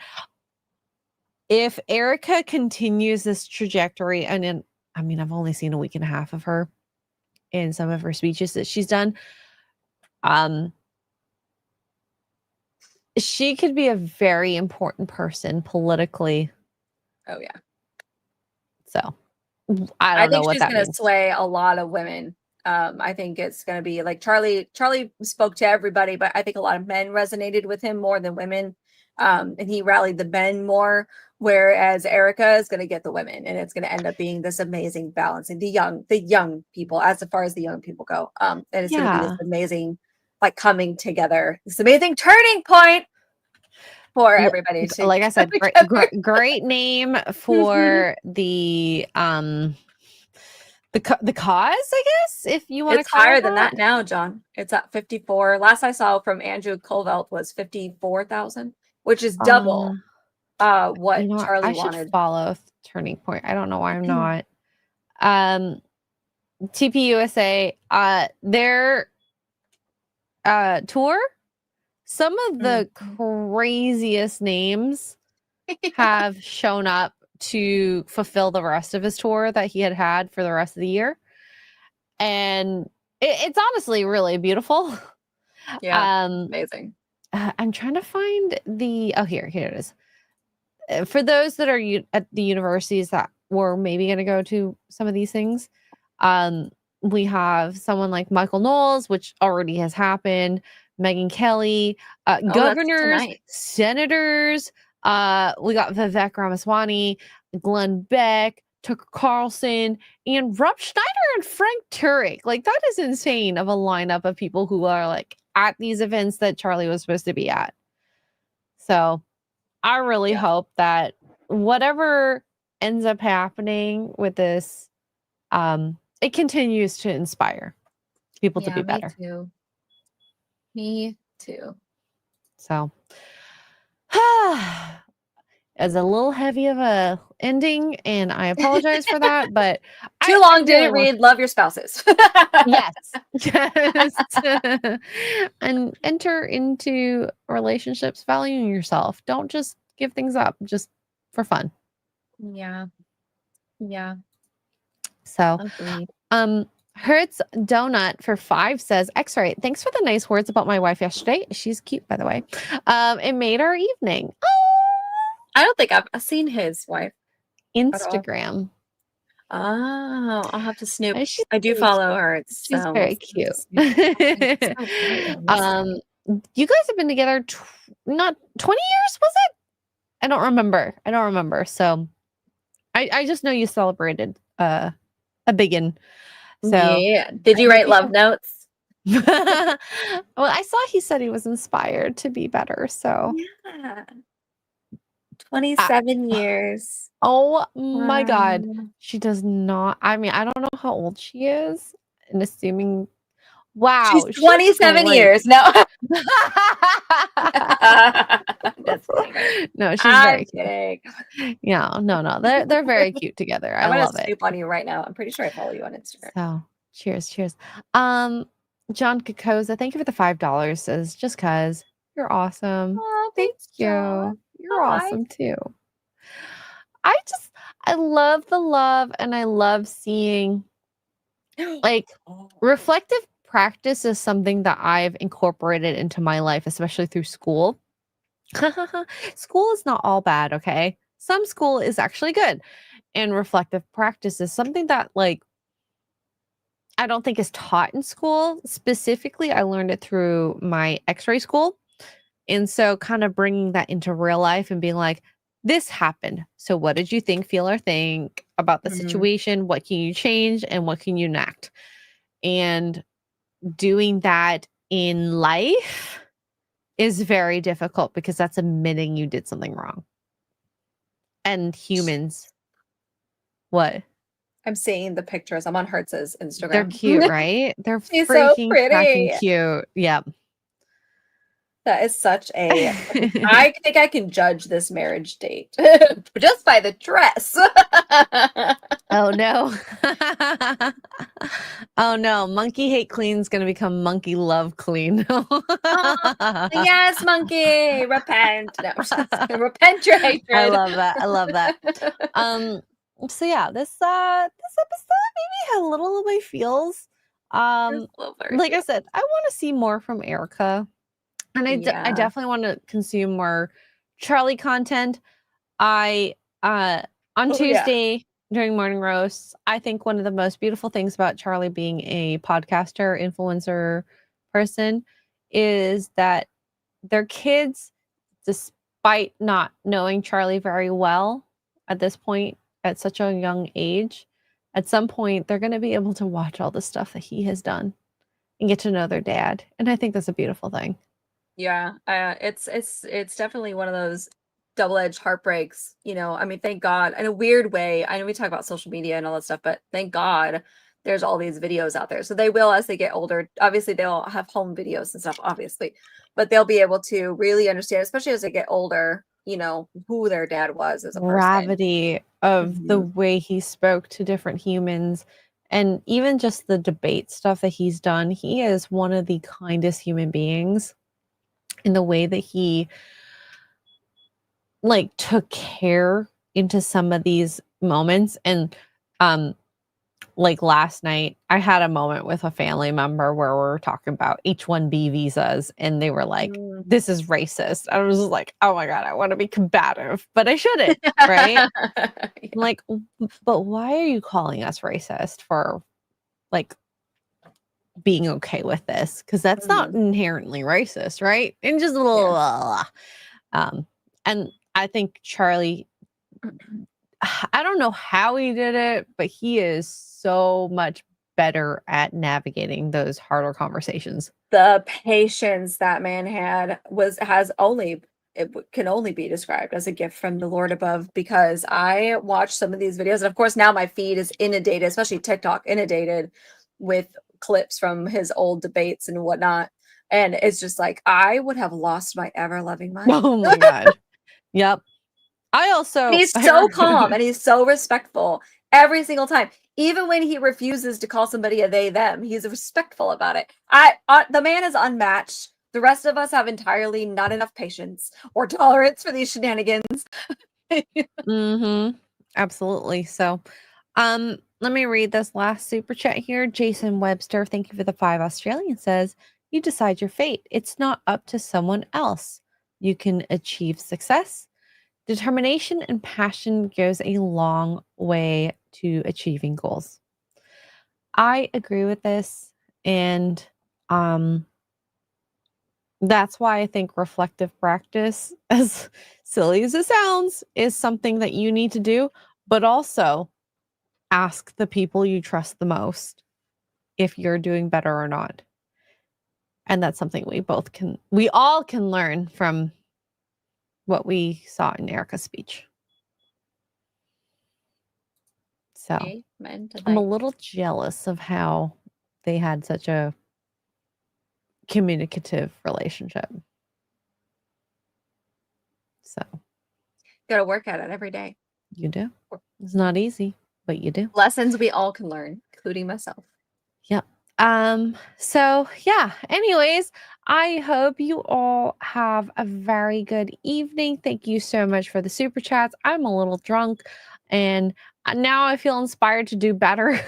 if Erica continues this trajectory, and I mean, I've only seen a week and a half of her in some of her speeches that she's done. She could be a very important person politically. Oh yeah. So I don't know what she's that gonna means. sway a lot of women. I think it's gonna be like Charlie spoke to everybody, but I think a lot of men resonated with him more than women. And he rallied the men more, whereas Erica is gonna get the women, and it's gonna end up being this amazing balance and the young people, as far as the young people go. And it's gonna be this amazing, like, coming together, this amazing turning point for everybody to, like I said, great name for the cause, I guess, if you want to It's call higher it than that now, John. It's at 54. Last I saw from Andrew Colvelt was 54,000, which is double what Charlie I should wanted. follow Turning Point. I don't know why I'm not. TPUSA, their tour, some of the craziest names have shown up to fulfill the rest of his tour that he had for the rest of the year. And it's honestly really beautiful. Yeah, amazing. I'm trying to find here it is. For those that are at the universities that were maybe going to go to some of these things, we have someone like Michael Knowles, which already has happened, Megyn Kelly, governors, senators, we got Vivek Ramaswamy, Glenn Beck, Tucker Carlson, and Rob Schneider and Frank Turek. Like, that is insane of a lineup of people who are like at these events that Charlie was supposed to be at. So I really hope that whatever ends up happening with this, it continues to inspire people to be better. Me too. So it's a little heavy of a ending, and I apologize for that, but too long didn't read Love Your Spouses. Yes. And enter into relationships valuing yourself. Don't just give things up just for fun. Yeah. Yeah. So, Agreed. Hertz Donut for 5 says, X-ray, thanks for the nice words about my wife yesterday. She's cute, by the way. It made our evening. I don't think I've seen his wife. Instagram. Oh, I'll have to snoop. She's I do very follow cute. her. She's So very cute. You guys have been together not 20 years, was it? I don't remember. So I just know you celebrated a biggin. So yeah. Did you write love notes? well, I saw he said he was inspired to be better. So Yeah. 27 years. Oh my God. Wow. She does not. I mean, I don't know how old she is. And assuming, wow. She's 27 years. No. That's kidding. No, she's I'm very kidding. cute. Yeah, no. They're very cute together. I I'm gonna love it. snoop on you right now. I'm pretty sure I follow you on Instagram. So cheers. John Kakoza, thank you for the $5. Says just cause you're awesome. Oh, Thank thanks, you. John. You're Hi. awesome too. I love the love and I love seeing like reflective practice is something that I've incorporated into my life, especially through school. School is not all bad, okay? Some school is actually good. And reflective practice is something that like I don't think is taught in school. Specifically, I learned it through my X-ray school. And so kind of bringing that into real life and being like, this happened. So what did you think, feel, or think about the situation? What can you change and what can you enact? And doing that in life is very difficult because that's admitting you did something wrong. And humans, what? I'm seeing the pictures. I'm on Hertz's Instagram. They're cute, right? They're She's so freaking pretty. cracking cute. Yep. That is such a. I think I can judge this marriage date just by the dress. Oh no. Oh no. Monkey hate clean is going to become monkey love clean. Yes, monkey, repent. No, repent your hatred. I love that. So yeah, this episode maybe had a little of my feels. Like I said, I want to see more from Erica. And I definitely want to consume more Charlie content. On Tuesday during morning roasts, I think one of the most beautiful things about Charlie being a podcaster, influencer person is that their kids, despite not knowing Charlie very well at this point, at such a young age, at some point they're going to be able to watch all the stuff that he has done and get to know their dad. And I think that's a beautiful thing. Yeah, it's definitely one of those double-edged heartbreaks. You know, I mean, thank God. In a weird way, I know we talk about social media and all that stuff, but thank God there's all these videos out there. So they will, as they get older, obviously they'll have home videos and stuff, obviously, but they'll be able to really understand, especially as they get older, you know, who their dad was as a person. Gravity of the way he spoke to different humans. And even just the debate stuff that he's done, he is one of the kindest human beings. In the way that he like took care into some of these moments. And like last night I had a moment with a family member where we were talking about H-1B visas and they were like, this is racist. I was like, oh my God, I want to be combative, but I shouldn't, right? I'm like, but why are you calling us racist for like being okay with this? Because that's not inherently racist, right? And just a little and I think Charlie, I don't know how he did it, but he is so much better at navigating those harder conversations. The patience that man had can only be described as a gift from the Lord above, because I watched some of these videos, and of course now my feed is inundated, especially TikTok, inundated with clips from his old debates and whatnot. And it's just like, I would have lost my ever loving mind. Oh my God. Yep. He's so calm and he's so respectful every single time. Even when he refuses to call somebody a they, them, he's respectful about it. The man is unmatched. The rest of us have entirely not enough patience or tolerance for these shenanigans. Absolutely. So Let me read this last super chat here. Jason Webster, thank you for the 5 Australian, says, you decide your fate. It's not up to someone else. You can achieve success. Determination and passion goes a long way to achieving goals. I agree with this, and that's why I think reflective practice, as silly as it sounds, is something that you need to do, but also ask the people you trust the most if you're doing better or not. And that's something we all can learn from what we saw in Erica's speech. So Amen to I'm a that. little jealous of how they had such a communicative relationship. So Got to work at it every day. you do. It's not easy, but you do. Lessons we all can learn, including myself. Yep. So yeah, anyways, I hope you all have a very good evening. Thank you so much for the super chats. I'm a little drunk and now I feel inspired to do better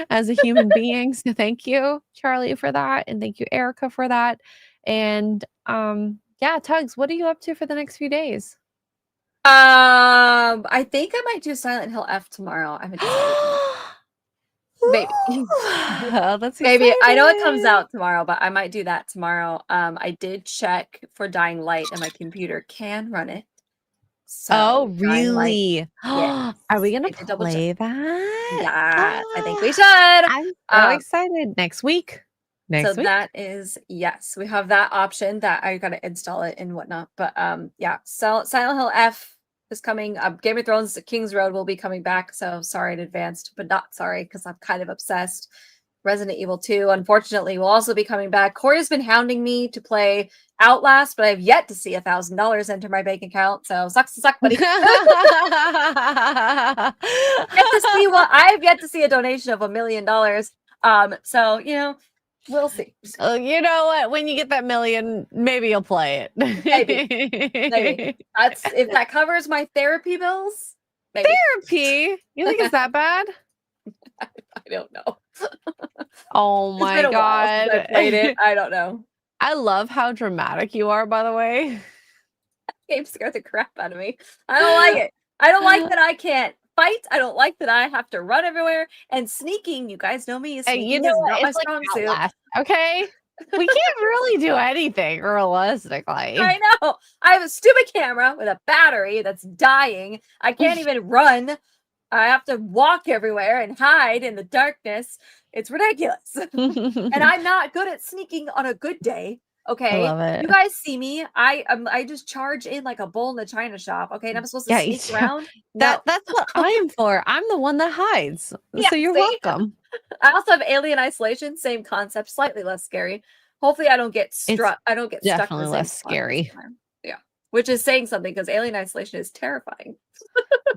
as a human being. So thank you, Charlie, for that. And thank you, Erica, for that. And yeah, Tugs, what are you up to for the next few days? I think I might do Silent Hill F tomorrow. I haven't decided. Maybe. Oh, that's maybe. I know it comes exciting. out tomorrow, but I might do that tomorrow. I did check for Dying Light, and my computer can run it. So Oh, Dying Light, really? yes. Are we gonna I did double check. play that? Yes, I think we should. I'm so Um, excited. Next week. So Next week. that is, yes, we have that option that I gotta install it and whatnot. But yeah, Silent Hill F is coming. Game of Thrones King's Road will be coming back. So sorry in advance, but not sorry because I'm kind of obsessed. Resident Evil 2, unfortunately, will also be coming back. Corey's been hounding me to play Outlast, but I've yet to see $1,000 enter my bank account. So sucks to suck, buddy. I've yet to see a donation of $1 million. So you know, we'll see. Oh, you know what? When you get that million, maybe you'll play it. Maybe. That's if that covers my therapy bills. Maybe. Therapy? You think it's that bad? I don't know. Oh It's been my a while since I god. played it. I don't know. I love how dramatic you are, by the way. Game scared the crap out of me. I don't like it. I don't like that I can't fight. I don't like that I have to run everywhere. And sneaking, you guys know me, Hey, sneaking you know is what? not my It's like strong suit. Outlast, okay? We can't really do anything realistically. I know. I have a stupid camera with a battery that's dying. I can't even run. I have to walk everywhere and hide in the darkness. It's ridiculous. And I'm not good at sneaking on a good day. Okay. love it. You guys see me. I just charge in like a bull in the china shop. Okay. And I'm supposed to Yeah, sneak yeah. around. That's No. what I am for. I'm the one that hides. Yeah, So you're see? welcome. I also have Alien Isolation, same concept, slightly less scary. Hopefully I don't get stuck. I don't get stuck in Definitely the same less spot every scary. time. Yeah. Which is saying something because Alien Isolation is terrifying.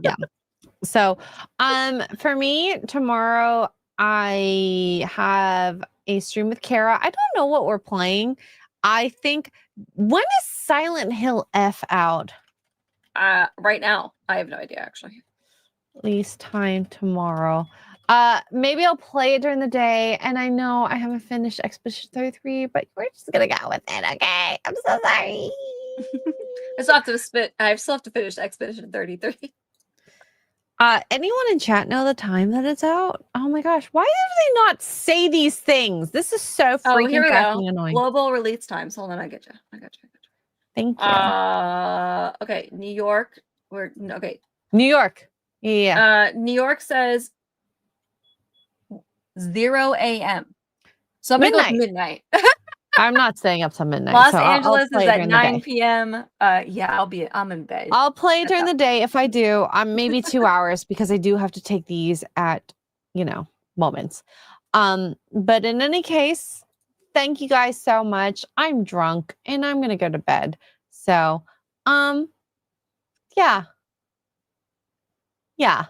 Yeah. So, for me tomorrow, I have a stream with Kara. I don't know what we're playing. I think when is Silent Hill F out? Right now, I have no idea actually. Least time tomorrow. Maybe I'll play it during the day. And I know I haven't finished Expedition 33, but we're just gonna go with it. Okay, I'm so sorry. I still have to finish Expedition 33. Anyone in chat know the time that it's out? Oh my gosh, why do they not say these things? This is so freaking here we fucking go. annoying. Global release times. Hold on, I got you. Thank you. Okay, New York. Okay. New York. Yeah. New York says 0 a.m. So I'm gonna go with midnight. I'm not staying up till midnight. Los so I'll Angeles play is during at the 9 day. p.m. Yeah, I'm in bed. I'll play That's during all. the day. If I do, maybe 2 hours because I do have to take these at, moments. But in any case, thank you guys so much. I'm drunk and I'm gonna go to bed. So, yeah. Yeah.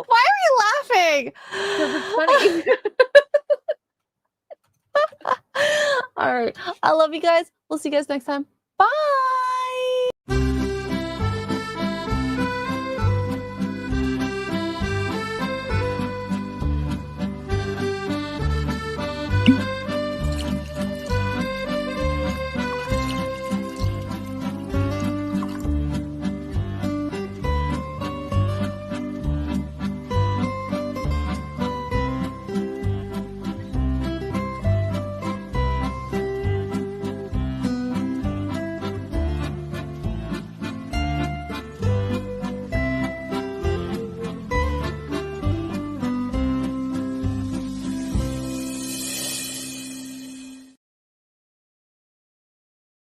Why are you laughing? Because it's funny. All right. I love you guys. We'll see you guys next time.